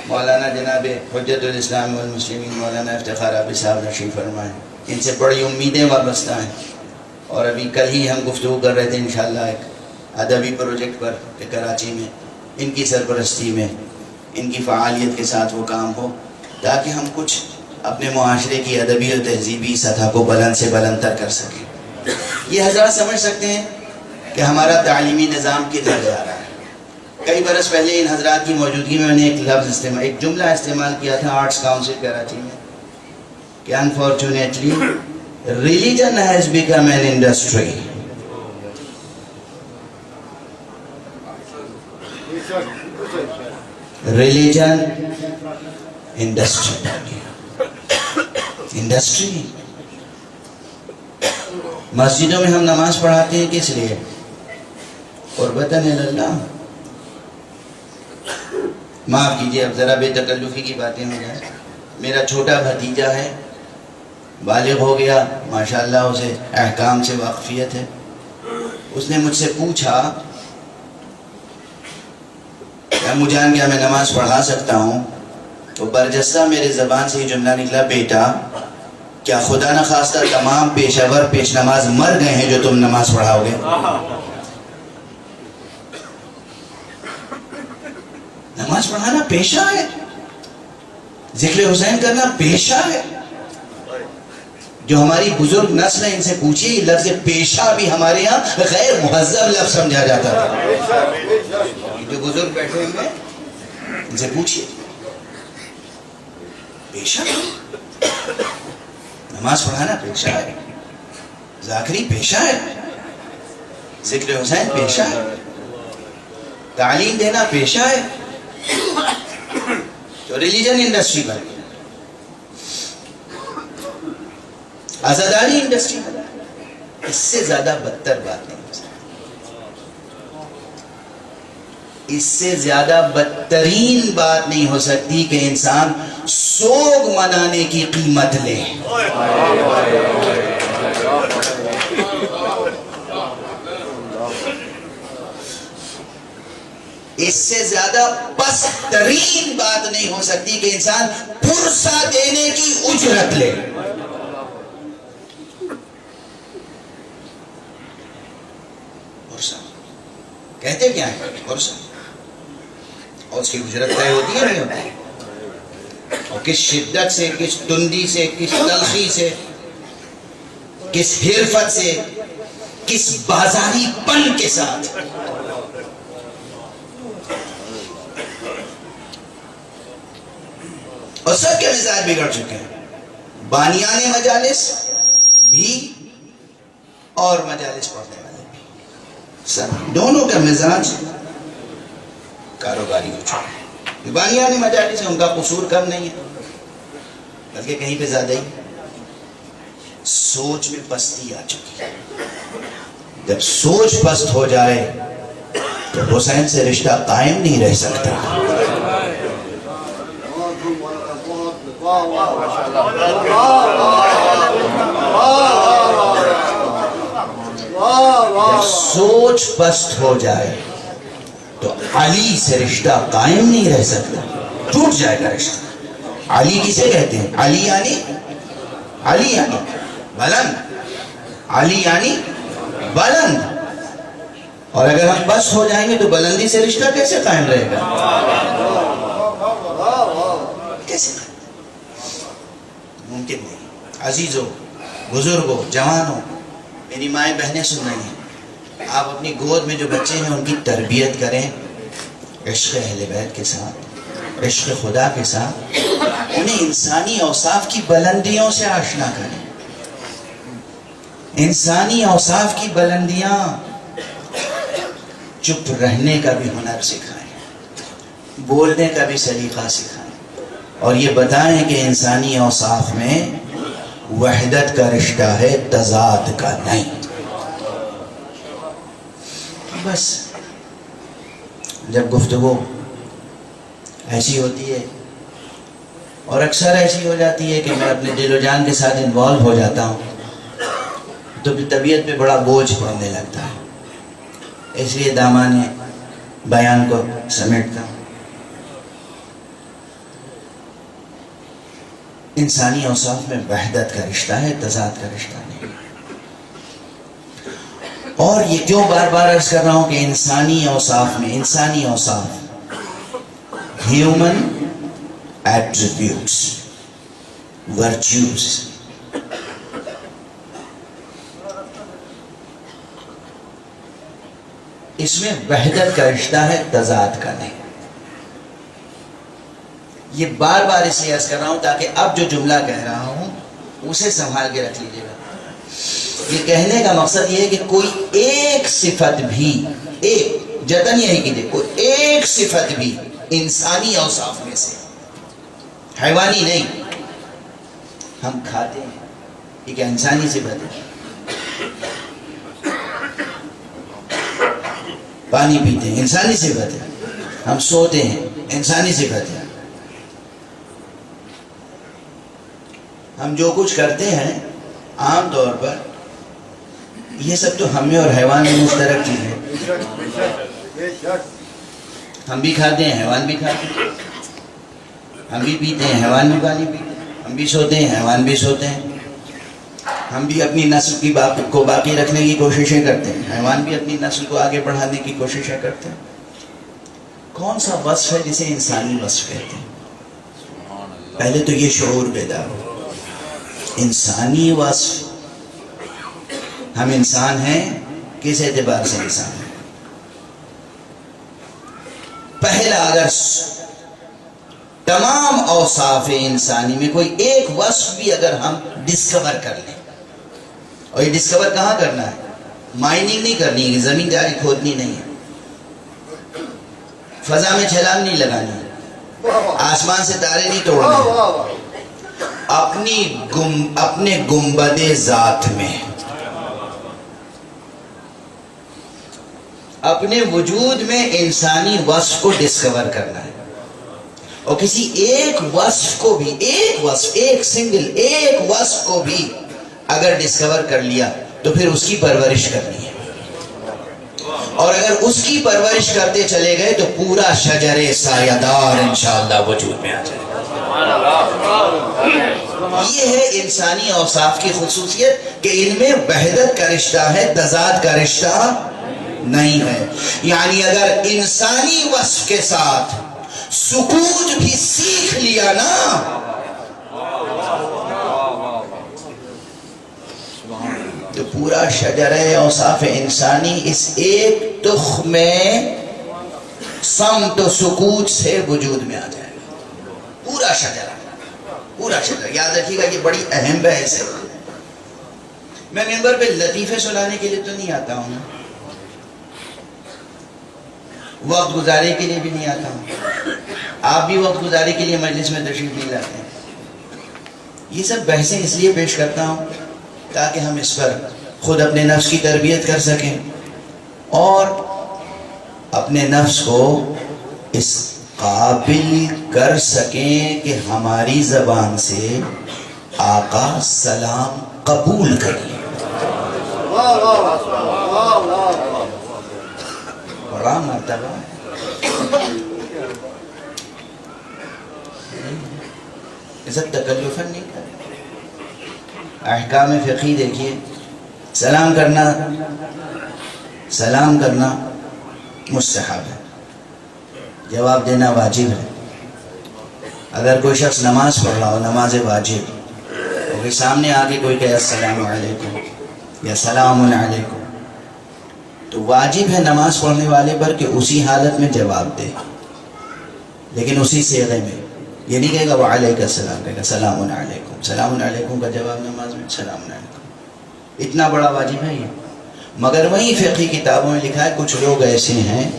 مولانا جناب حجت الاسلام والمسلمین مولانا افتخار عابد صاحب تشریف فرمائے. ان سے بڑی امیدیں وابستہ ہیں. اور ابھی کل ہی ہم گفتگو کر رہے تھے انشاءاللہ ایک ادبی پروجیکٹ پر کہ کراچی میں ان کی سرپرستی میں، ان کی فعالیت کے ساتھ وہ کام ہو، تاکہ ہم کچھ اپنے معاشرے کی ادبی اور تہذیبی سطح کو بلند سے بلند تر کر سکیں. یہ حضرات سمجھ سکتے ہیں کہ ہمارا تعلیمی نظام کدھر جا رہا ہے. کئی برس پہلے ان حضرات کی موجودگی میں نے ایک جملہ استعمال کیا تھا آرٹس کاؤنسل کراچی میں کہ unfortunately religion has become an industry. Religion industry. مسجدوں میں ہم نماز پڑھاتے ہیں کس لیے؟ قربتاً اللہ. معاف کیجئے اب ذرا بے تکلفی کی باتیں ہو جائیں. میرا چھوٹا بھتیجا ہے، بالغ ہو گیا ماشاءاللہ، اسے احکام سے واقفیت ہے. اس نے مجھ سے پوچھا کہ امو جان کیا میں نماز پڑھا سکتا ہوں؟ تو برجستہ میرے زبان سے یہ جملہ نکلا، بیٹا کیا خدا نخواستہ تمام پیشہ ور پیش نماز مر گئے ہیں جو تم نماز پڑھاؤ گے؟ نماز پڑھانا پیشہ ہے، ذکر حسین کرنا پیشہ ہے. جو ہماری بزرگ نسل ہے ان سے پوچھئے، یہ لفظ پیشہ بھی ہمارے ہاں غیر مہذب لفظ سمجھا جاتا تھا. جو بزرگ بیٹھے ہوئے ان سے پوچھئے، پیشہ نماز پڑھانا پیشہ ہے، ذاکری پیشہ ہے، ذکر حسین پیشہ ہے، تعلیم دینا پیشہ ہے. تو ریلیجن انڈسٹری بن گئی، آزاداری انڈسٹری بن گئی. اس سے زیادہ بدتر بات نہیں ہو سکتی. اس سے زیادہ بدترین بات نہیں ہو سکتی کہ انسان سوگ منانے کی قیمت لے. اس سے زیادہ پسترین بات نہیں ہو سکتی کہ انسان پرسہ دینے کی اجرت لے. پرسہ کہتے کیا ہے؟ پرسہ. اور اس کی اجرت طے ہوتی ہے نہیں ہوتی؟ اور کس شدت سے، کس تندی سے، کس تلخی سے، کس حرفت سے، کس بازاری پن کے ساتھ. اور سب کے مزاج بگڑ چکے ہیں، بانیان مجالس بھی اور مجالس پڑھنے والے بھی. سب دونوں کا مزاج کاروباری ہو چکا ہے. بانیان مجالس ان کا قصور کم نہیں ہے، بلکہ کہیں پہ زیادہ ہی سوچ میں پستی آ چکی ہے. جب سوچ پست ہو جائے تو حسین سے رشتہ قائم نہیں رہ سکتا. جب سوچ پست ہو جائے تو علی سے رشتہ قائم نہیں رہ سکتا, ٹوٹ جائے گا رشتہ. علی کسے کہتے ہیں؟ علی یعنی بلند, علی یعنی بلند. اور اگر ہم بس ہو جائیں گے تو بلندی سے رشتہ کیسے قائم رہے گا؟ کیسے ممکن نہیں. عزیزوں, بزرگوں, جوانوں, میری مائیں بہنیں سن رہی ہیں, آپ اپنی گود میں جو بچے ہیں ان کی تربیت کریں عشق اہل بیت کے ساتھ, عشق خدا کے ساتھ. انہیں انسانی اوصاف کی بلندیوں سے آشنا کریں. انسانی اوصاف کی بلندیاں, چپ رہنے کا بھی ہنر سکھائیں, بولنے کا بھی سلیقہ سکھائیں, اور یہ بتائیں کہ انسانی اوصاف میں وحدت کا رشتہ ہے, تضاد کا نہیں. بس جب گفتگو ایسی ہوتی ہے اور اکثر ایسی ہو جاتی ہے کہ میں اپنے دل و جان کے ساتھ انوالو ہو جاتا ہوں تو پھر طبیعت پہ بڑا بوجھ پڑنے لگتا ہے. اس لیے دامانے بیان کو سمیٹتا ہوں. انسانی اوصاف میں وحدت کا رشتہ ہے, تضاد کا رشتہ نہیں. اور یہ کیوں بار بار عرض کر رہا ہوں کہ انسانی اوصاف میں, انسانی اوصاف, ہیومن ایٹریبیوٹس, ورچیوز, اس میں وحدت کا رشتہ ہے, تضاد کا نہیں. یہ بار بار اس لیے عرض کر رہا ہوں تاکہ اب جو جملہ کہہ رہا ہوں اسے سنبھال کے رکھ لیجیے گا. یہ کہنے کا مقصد یہ ہے کہ کوئی ایک صفت بھی, ایک جتن یہی کیجیے, کوئی ایک صفت بھی انسانی اوصاف میں سے, حیوانی نہیں. ہم کھاتے ہیں, یہ کیا انسانی صفت ہے؟ پانی پیتے ہیں, انسانی صفت ہے. ہم سوتے ہیں, انسانی صفت ہے. ہم جو کچھ کرتے ہیں عام طور پر یہ سب تو ہم میں اور حیوان میں مشترک چیز ہے. ہم بھی کھاتے ہیں, حیوان بھی کھاتے ہیں. ہم بھی پیتے ہیں, حیوان بھی پانی پیتے ہیں. ہم بھی سوتے ہیں, حیوان بھی سوتے ہیں. ہم بھی اپنی نسل کی کو باقی رکھنے کی کوششیں کرتے ہیں, حیوان بھی اپنی نسل کو آگے بڑھانے کی کوششیں کرتے ہیں. کون سا وصف ہے جسے انسانی وصف کہتے ہیں؟ پہلے تو یہ شعور بیدار ہو. انسانی وصف, ہم انسان ہیں, کس اعتبار سے انسان ہیں؟ پہلا, اگر تمام اوصاف انسانی میں کوئی ایک وصف بھی اگر ہم ڈسکور کر لیں, اور یہ ڈسکور کہاں کرنا ہے؟ مائننگ نہیں کرنی ہے, زمین جا کے کھودنی نہیں ہے, فضا میں چھلانگ نہیں لگانی ہے, آسمان سے تارے نہیں توڑنے, اپنے گنبد ذات میں, اپنے وجود میں انسانی وصف کو ڈسکور کرنا ہے. اور کسی ایک وصف کو بھی, ایک وصف, ایک سنگل ایک وصف کو بھی اگر ڈسکور کر لیا تو پھر اس کی پرورش کرنی ہے. اور اگر اس کی پرورش کرتے چلے گئے تو پورا شجر سایہ دار انشاءاللہ وجود میں آ جائے گا. یہ ہے انسانی اوصاف کی خصوصیت کہ ان میں وحدت کا رشتہ ہے, تضاد کا رشتہ نہیں ہے. یعنی اگر انسانی وصف کے ساتھ سکوت بھی سیکھ لیا نا تو پورا شجرہ اوصاف انسانی اس ایک تخ میں صمت و سکوت سے وجود میں آ جائے گا. پورا شجرہ, پورا شجرہ. یاد رکھیے گا یہ بڑی اہم بحث ہے. میں ممبر پہ لطیفے سنانے کے لیے تو نہیں آتا ہوں, وقت گزارے کے لیے بھی نہیں آتا ہوں. آپ بھی وقت گزارے کے لیے مجلس میں تشریف نہیں لاتے ہیں. یہ سب بحثیں اس لیے پیش کرتا ہوں تاکہ ہم اس پر خود اپنے نفس کی تربیت کر سکیں اور اپنے نفس کو اس قابل کر سکیں کہ ہماری زبان سے آقا سلام قبول کریں. بڑا مرتبہ عزت تکلفاً نہیں کرے. احکام فقہی دیکھیے، سلام کرنا مستحب ہے، جواب دینا واجب ہے. اگر کوئی شخص نماز پڑھ رہا ہو، نماز واجب، اور سامنے آگے کوئی کہے السلام علیکم یا سلام علیکم، تو واجب ہے نماز پڑھنے والے پر کہ اسی حالت میں جواب دے، لیکن اسی صیغے میں. یہ نہیں کہے گا وعلیکم السلام، کہے گا سلام علیکم. سلام علیکم کا جواب نماز میں سلام علیکم. اتنا بڑا واجب ہے یہ. مگر وہیں فقہی کتابوں میں لکھا ہے کچھ لوگ ایسے ہیں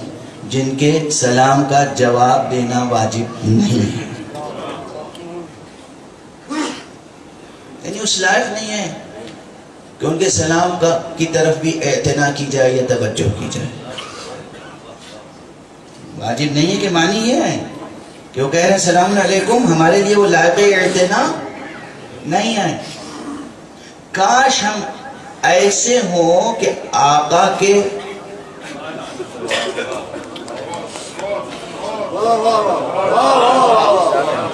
جن کے سلام کا جواب دینا واجب نہیں ہے، یعنی اس لائق نہیں ہے کہ ان کے سلام کی طرف بھی اعتنا کی جائے یا توجہ کی جائے. واجب نہیں ہے کہ معنی یہ ہے کہ وہ کہہ رہے ہیں السلام علیکم، ہمارے لیے وہ لائق اعتنا نہیں ہے. کاش ہم ایسے ہوں کہ آقا کے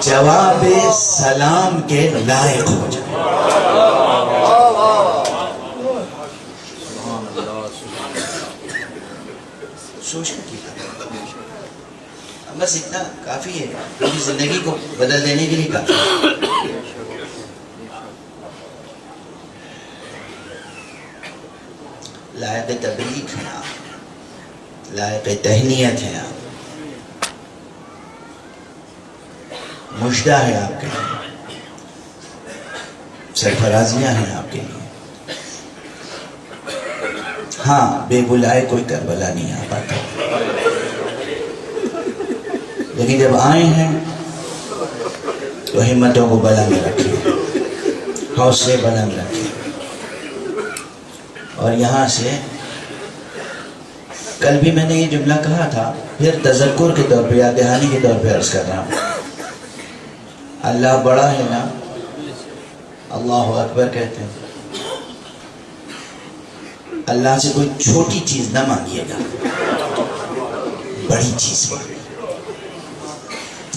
جواب سلام کے لائق ہو جائے. سوچنے کی بس اتنا کافی ہے، پوری زندگی کو بدل دینے کے لیے کافی ہے. لائق تبریک ہیں آپ، لائق تہنیت ہیں آپ، مجدہ ہے آپ کے لیے، سرفرازیاں ہیں آپ کے لیے. ہاں، بے بلائے کوئی کربلا نہیں آ پاتا، لیکن جب آئے ہیں تو ہمتوں کو بلند رکھیں، حوصلے بلند رکھیں. اور یہاں سے کل بھی میں نے یہ جملہ کہا تھا، پھر تذکر کے طور پہ یا دہانی کے طور پہ عرض کر رہا ہوں. اللہ بڑا ہے نا، اللہ اکبر کہتے ہیں. اللہ سے کوئی چھوٹی چیز نہ مانگیے گا، بڑی چیز مانگیے.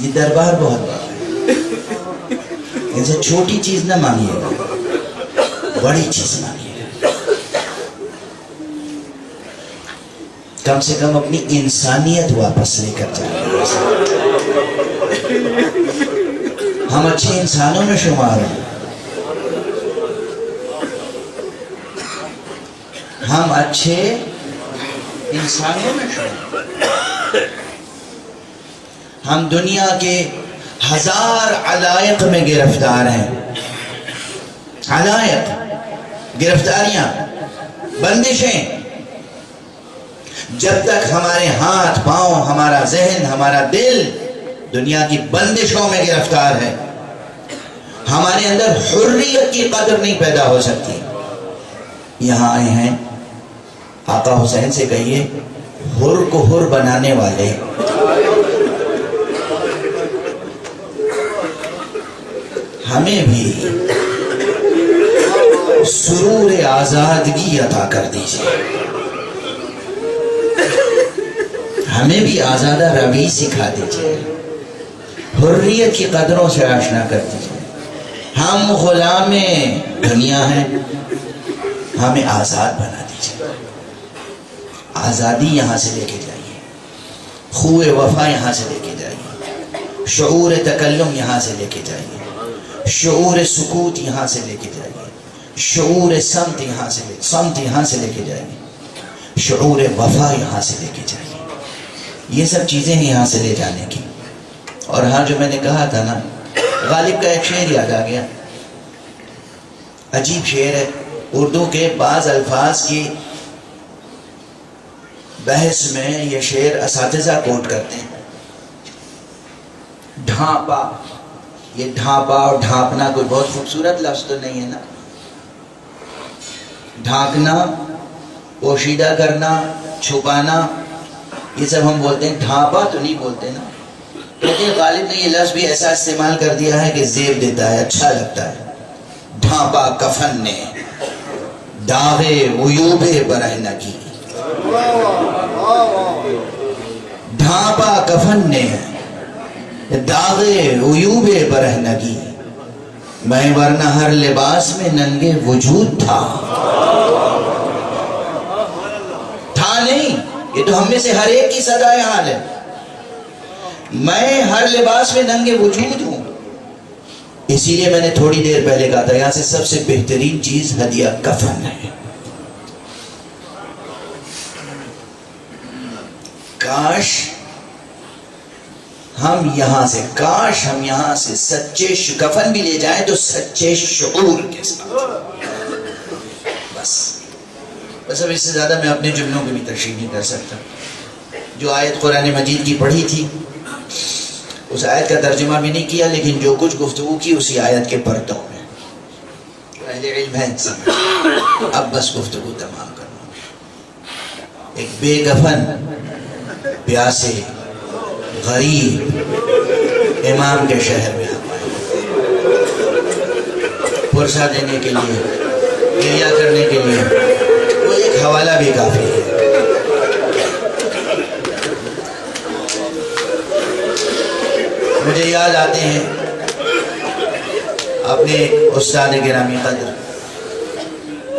یہ دربار بہت بڑا ہے، ان سے چھوٹی چیز نہ مانگیے گا، بڑی چیز مانگیے گا. کم سے کم اپنی انسانیت واپس لے کر جائیں. ہم اچھے انسانوں میں شمار ہیں، ہم اچھے انسانوں میں شمار. ہم دنیا کے ہزار علائق میں گرفتار ہیں. علائق، گرفتاریاں، بندشیں. جب تک ہمارے ہاتھ پاؤں، ہمارا ذہن، ہمارا دل دنیا کی بندشوں میں گرفتار ہے، ہمارے اندر حریت کی قدر نہیں پیدا ہو سکتی. یہاں آئے ہیں، آقا حسین سے کہیے حر کو حر بنانے والے. ہمیں بھی سرور آزادگی عطا کر دیجیے، ہمیں بھی آزادہ روی سکھا دیجیے، حریت کی قدروں سے آشنا کر دیجیے. ہم غلام دنیا ہیں، ہمیں آزاد بنا دیجیے. آزادی یہاں سے لے کے جائیے، خوئے وفا یہاں سے لے کے جائیے، شعور تکلم یہاں سے لے کے جائیے، شعور سکوت یہاں سے لے کے جائیے، شعور سمت یہاں سے لے کے جائیے، شعور وفا یہاں سے لے کے جائیے. یہ سب چیزیں ہیں یہاں سے لے جانے کی. اور ہاں، جو میں نے کہا تھا نا، غالب کا ایک شعر یاد آ گیا. عجیب شعر ہے، اردو کے بعض الفاظ کی بحث میں یہ شعر اساتذہ کوٹ کرتے ہیں. ڈھانپا یہ ڈھانپا اور ڈھانپنا کوئی بہت خوبصورت لفظ تو نہیں ہے نا. ڈھانکنا، پوشیدہ کرنا، چھپانا، یہ سب ہم بولتے ہیں. ڈھانپا تو نہیں بولتے نا. لیکن غالب نے یہ لفظ بھی ایسا استعمال کر دیا ہے کہ زیب دیتا ہے، اچھا لگتا ہے. ڈھانپا کفن نے داغے عیوب برہنہ کی. ڈھانپا کفن نے داغے عیوب برہنہ کی. میں ورنہ ہر لباس میں ننگے وجود تھا. نہیں، یہ تو ہم میں سے ہر ایک کی سزائے حال ہے. میں ہر لباس میں ننگے وجود ہوں. اسی لیے میں نے تھوڑی دیر پہلے کہا تھا یہاں سے سب سے بہترین چیز ہدیہ کفن ہے. کاش ہم یہاں سے سچے کفن بھی لے جائیں تو سچے شعور کے ساتھ. بس اب اس سے زیادہ میں اپنے جملوں کی بھی تشریح نہیں کر سکتا. جو آیت قرآن مجید کی پڑھی تھی اس آیت کا ترجمہ بھی نہیں کیا، لیکن جو کچھ گفتگو کی اسی آیت کے پرتوں میں اہل علم ہے. اب بس گفتگو تمام کرنا. ایک بے کفن پیاسے غریب امام کے شہر میں آپ آئے، پرسہ دینے کے لیے، گریہ کرنے کے لیے. وہ ایک حوالہ بھی کافی ہے. مجھے یاد آتے ہیں اپنے استاد گرامی قدر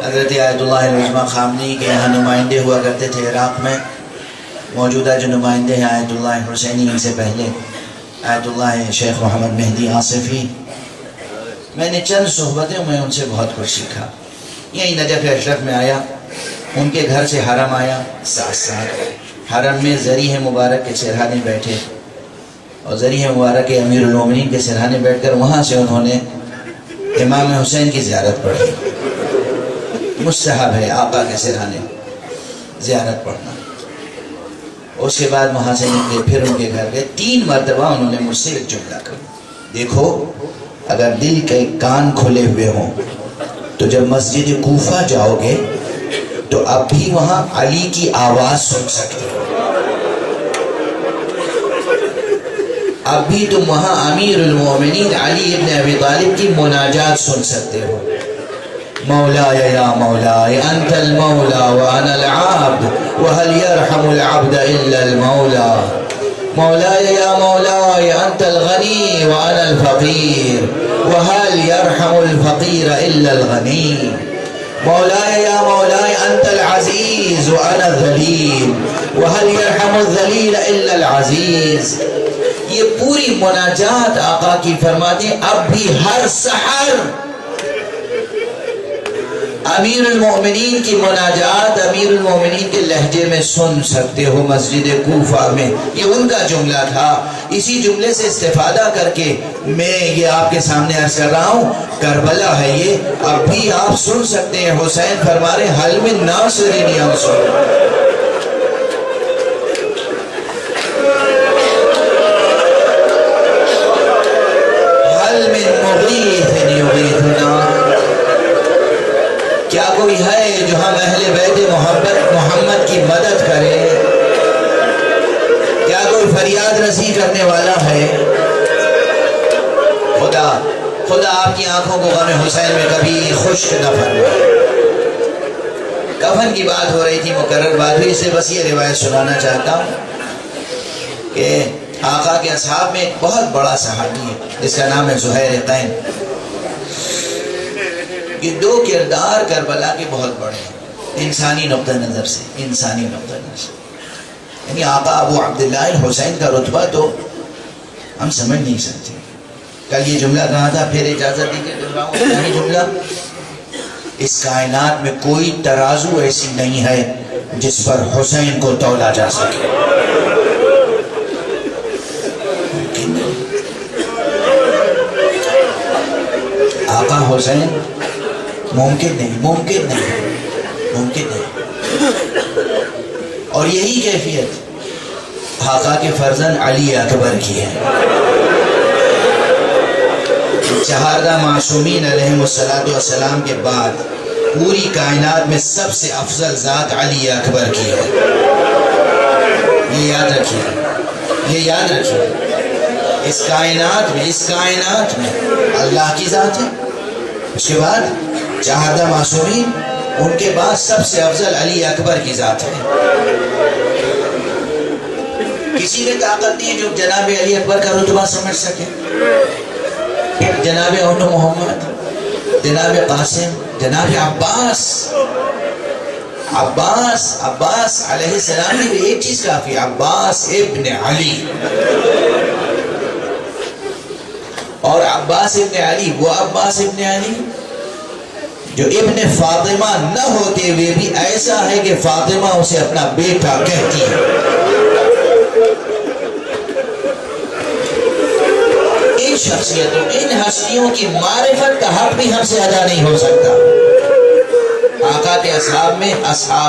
حضرت آیت اللہ العظمہ خامنی کے یہاں نمائندے ہوا کرتے تھے عراق میں. موجودہ جو نمائندے ہیں آیت اللہ حسینی، ان سے پہلے آیت اللہ شیخ محمد مہدی آصفی. میں نے چند صحبتیں میں ان سے بہت کچھ سیکھا. یہی نجف اشرف میں آیا، ان کے گھر سے حرم آیا. ساتھ حرم میں ذریح مبارک کے سرحانے بیٹھے اور ذریح مبارک امیر المومنین کے سرحانے بیٹھ کر وہاں سے انہوں نے امام حسین کی زیارت پڑھی. مستحب ہے آقا کے سرحانے زیارت پڑھنا. اس کے بعد وہاں سے نکلے، پھر ان کے گھر گئے. 3 مرتبہ انہوں نے مجھ سے ایک جملہ کہا، دیکھو اگر دل کے کان کھلے ہوئے ہوں تو جب مسجد کوفہ جاؤ گے تو اب بھی وہاں علی کی آواز سن سکتے ہو. اب بھی تم وہاں امیر المومنین علی ابن ابی طالب کی مناجات سن سکتے ہو. مولاي يا مولاي أنت المولى وأنا العبد وهل يرحم العبد إلا المولى. مولاي يا مولاي أنت الغني وأنا الفقير وهل يرحم الفقير إلا الغني. مولاي يا مولاي أنت العزيز وأنا الذليل وهل يرحم الذليل إلا العزيز. یہ پوری مناجات آقا کی فرماتے ہیں. اب بھی ہر سحر امیر المومنین کی مناجات امیر المومنین کے لہجے میں سن سکتے ہو مسجد کوفہ میں. یہ ان کا جملہ تھا. اسی جملے سے استفادہ کر کے میں یہ آپ کے سامنے عرض کر رہا ہوں. کربلا ہے یہ، اب بھی آپ سن سکتے ہیں. حسین فرما رہے حل من ناصرین ینصر. کیا کوئی ہے جو ہم اہل بیت محمد کی مدد کرے؟ کیا کوئی فریاد رسی کرنے والا ہے؟ خدا آپ کی آنکھوں کو غم حسین میں کبھی خشک نہ فرمائے. کفن کی بات ہو رہی تھی، مقرر بات ہوئی. اس سے بس یہ روایت سنانا چاہتا ہوں کہ آقا کے اصحاب میں ایک بہت بڑا صحابی ہے جس کا نام ہے زہیر قین. یہ 2 کردار کربلا کے بہت بڑے ہیں انسانی نقطہ نظر سے. یعنی آقا ابو عبداللہ الحسین کا رتبہ تو ہم سمجھ نہیں سکتے. کل یہ جملہ کہا تھا، پھر اجازت دی کہ یہ جملہ، اس کائنات میں کوئی ترازو ایسی نہیں ہے جس پر حسین کو تولا جا سکے. آقا حسین ممکن نہیں. اور یہی کیفیت آقا کے فرزند علی اکبر کی ہے. چہاردہ معصومین علیہم السلام کے بعد پوری کائنات میں سب سے افضل ذات علی اکبر کی ہے. یہ یاد رکھیے، یہ یاد رکھیے. اس کائنات میں اللہ کی ذات ہے، اس کے بعد چہاردہ معصومین، ان کے بعد سب سے افضل علی اکبر کی ذات ہے. کسی میں طاقت نہیں ہے جو جناب علی اکبر کا رتبہ سمجھ سکے. جناب ابن محمد، جناب قاسم، جناب عباس علیہ السلام کی بھی ایک چیز کافی، عباس ابن علی. اور عباس ابن علی، وہ عباس ابن علی جو ابن فاطمہ نہ ہوتے ہوئے بھی ایسا ہے کہ فاطمہ اسے اپنا بیٹا کہتی ہے. ان شخصیتوں، ان ہستیوں کی معرفت کا حق بھی ہم سے ادا نہیں ہو سکتا. آقا کے اصحاب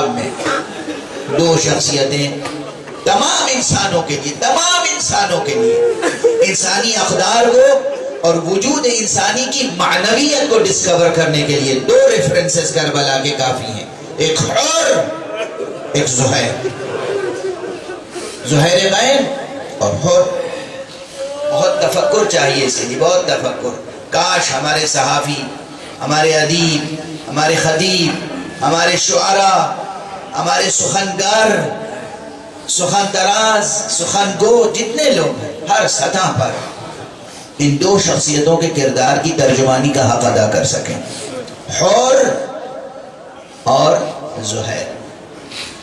میں دو شخصیتیں تمام انسانوں کے لیے انسانی اقدار کو اور وجود انسانی کی معنویت کو ڈسکور کرنے کے لیے دو ریفرنسز کربلا کے کافی ہیں. ایک حر، ایک زہیر غین اور حر. بہت تفکر چاہیے اس کے لیے، بہت تفکر. کاش ہمارے صحافی، ہمارے ادیب، ہمارے خطیب، ہمارے شعراء، ہمارے سخنگر، سخن طراز، سخن گو، جتنے لوگ ہیں ہر سطح پر ان دو شخصیتوں کے کردار کی ترجمانی کا حق ادا کر سکیں، حر اور زہیر.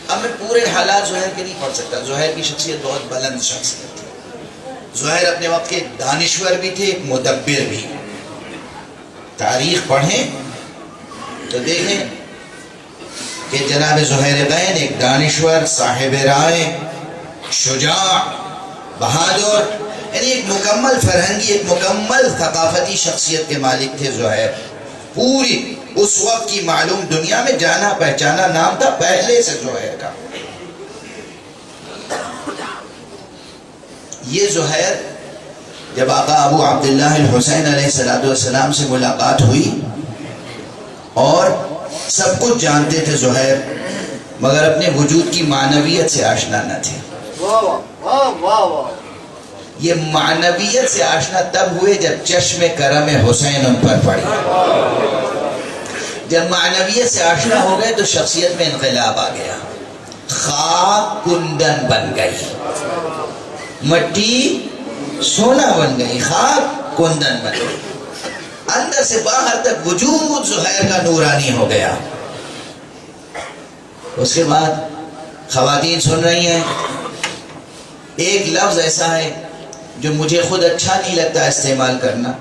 اب میں پورے حالات زہیر کے نہیں پڑھ سکتا. زہیر کی شخصیت بہت بلند شخصیت تھی. زہیر اپنے وقت کے دانشور بھی تھے، ایک مدبر بھی. تاریخ پڑھیں تو دیکھیں کہ جناب زہیر غین ایک دانشور، صاحب رائے، شجاع، بہادر، یعنی ایک مکمل فرہنگی، ایک مکمل ثقافتی شخصیت کے مالک تھے زہیر. پوری اس وقت کی معلوم دنیا میں جانا پہچانا نام تھا پہلے سے زہیر کا. یہ زہیر جب آقا ابو عبداللہ الحسین علیہ السلام سے ملاقات ہوئی اور سب کچھ جانتے تھے زہیر، مگر اپنے وجود کی معنویت سے آشنا نہ تھے. یہ معنویت سے آشنا تب ہوئے جب چشم کرم حسین ان پر پڑی. جب معنویت سے آشنا ہو گئے تو شخصیت میں انقلاب آ گیا. خاک کندن بن گئی، مٹی سونا بن گئی، خاک کندن بن گئی. اندر سے باہر تک وجود زہیر کا نورانی ہو گیا. اس کے بعد خواتین سن رہی ہیں، ایک لفظ ایسا ہے جو مجھے خود اچھا نہیں لگتا استعمال کرنا،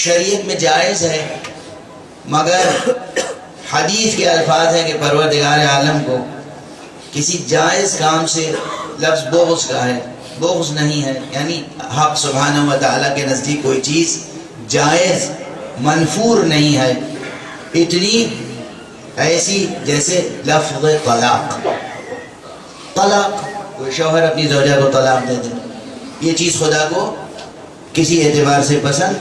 شریعت میں جائز ہے، مگر حدیث کے الفاظ ہیں کہ پروردگار عالم کو کسی جائز کام سے لفظ بغض کا ہے. بغض نہیں ہے، یعنی حق سبحانہ و تعالیٰ کے نزدیک کوئی چیز جائز منفور نہیں ہے، اتنی ایسی جیسے لفظ طلاق. کوئی شوہر اپنی زوجہ کو طلاق دے دے، یہ چیز خدا کو کسی اعتبار سے پسند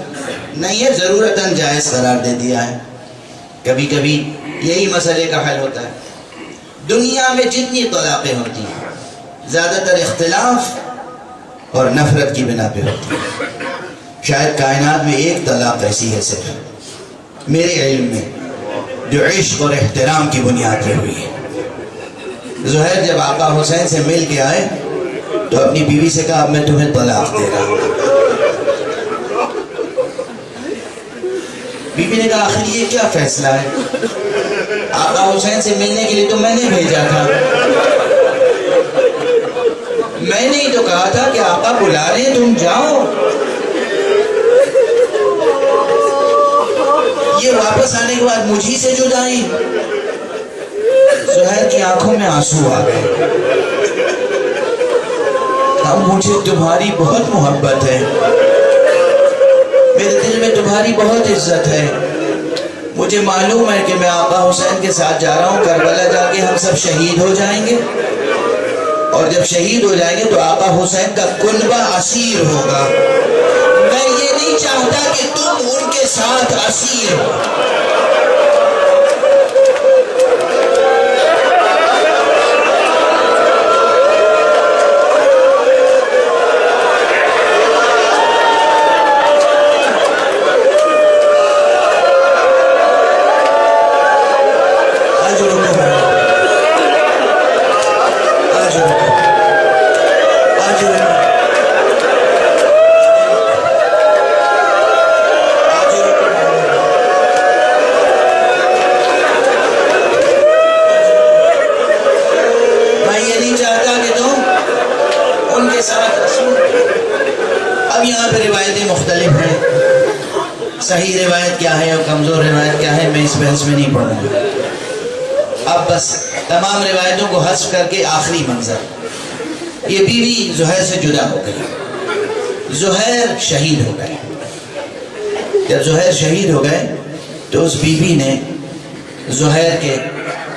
نہیں ہے، ضرورتاً جائز قرار دے دیا ہے. کبھی کبھی یہی مسئلے کا حل ہوتا ہے. دنیا میں جتنی طلاقیں ہوتی ہیں زیادہ تر اختلاف اور نفرت کی بنا پہ ہوتی ہیں. شاید کائنات میں ایک طلاق ایسی ہے صرف میرے علم میں جو عشق اور احترام کی بنیاد پہ ہوئی ہے. زہیر جب آقا حسین سے مل کے آئے تو اپنی بیوی سے کہا اب میں تمہیں طلاق دے رہا ہوں. بیوی نے کہا آخر یہ کیا فیصلہ ہے؟ آقا حسین سے ملنے کے لیے تو میں نے بھیجا تھا، میں نے ہی تو کہا تھا کہ آقا بلا رہے ہیں تم جاؤ. یہ واپس آنے کے بعد مجھی سے جدائی. زہیر کی آنکھوں میں آنسو آ گئے. اب مجھے تمہاری بہت محبت ہے، میرے دل میں تمہاری بہت عزت ہے. مجھے معلوم ہے کہ میں آقا حسین کے ساتھ جا رہا ہوں، کربلا جا کے ہم سب شہید ہو جائیں گے، اور جب شہید ہو جائیں گے تو آقا حسین کا کلبہ اسیر ہوگا. میں یہ نہیں چاہتا کہ تم ان کے ساتھ اسیر ہو. اب یہاں پہ روایتیں مختلف ہیں، صحیح روایت کیا ہے اور کمزور روایت کیا ہے، میں اس بحث میں نہیں پڑھوں گا. اب بس تمام روایتوں کو حذف کر کے آخری منظر، یہ بیوی زہیر سے جدا ہو گئی، زہیر شہید ہو گئے. جب زہیر شہید ہو گئے تو اس بیوی نے زہیر کے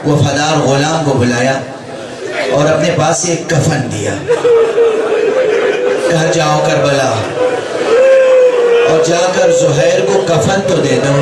وفادار غلام کو بلایا اور اپنے پاس سے ایک کفن دیا. کہا جاؤ کربلا اور جا کر زہیر کو کفن تو دے دو.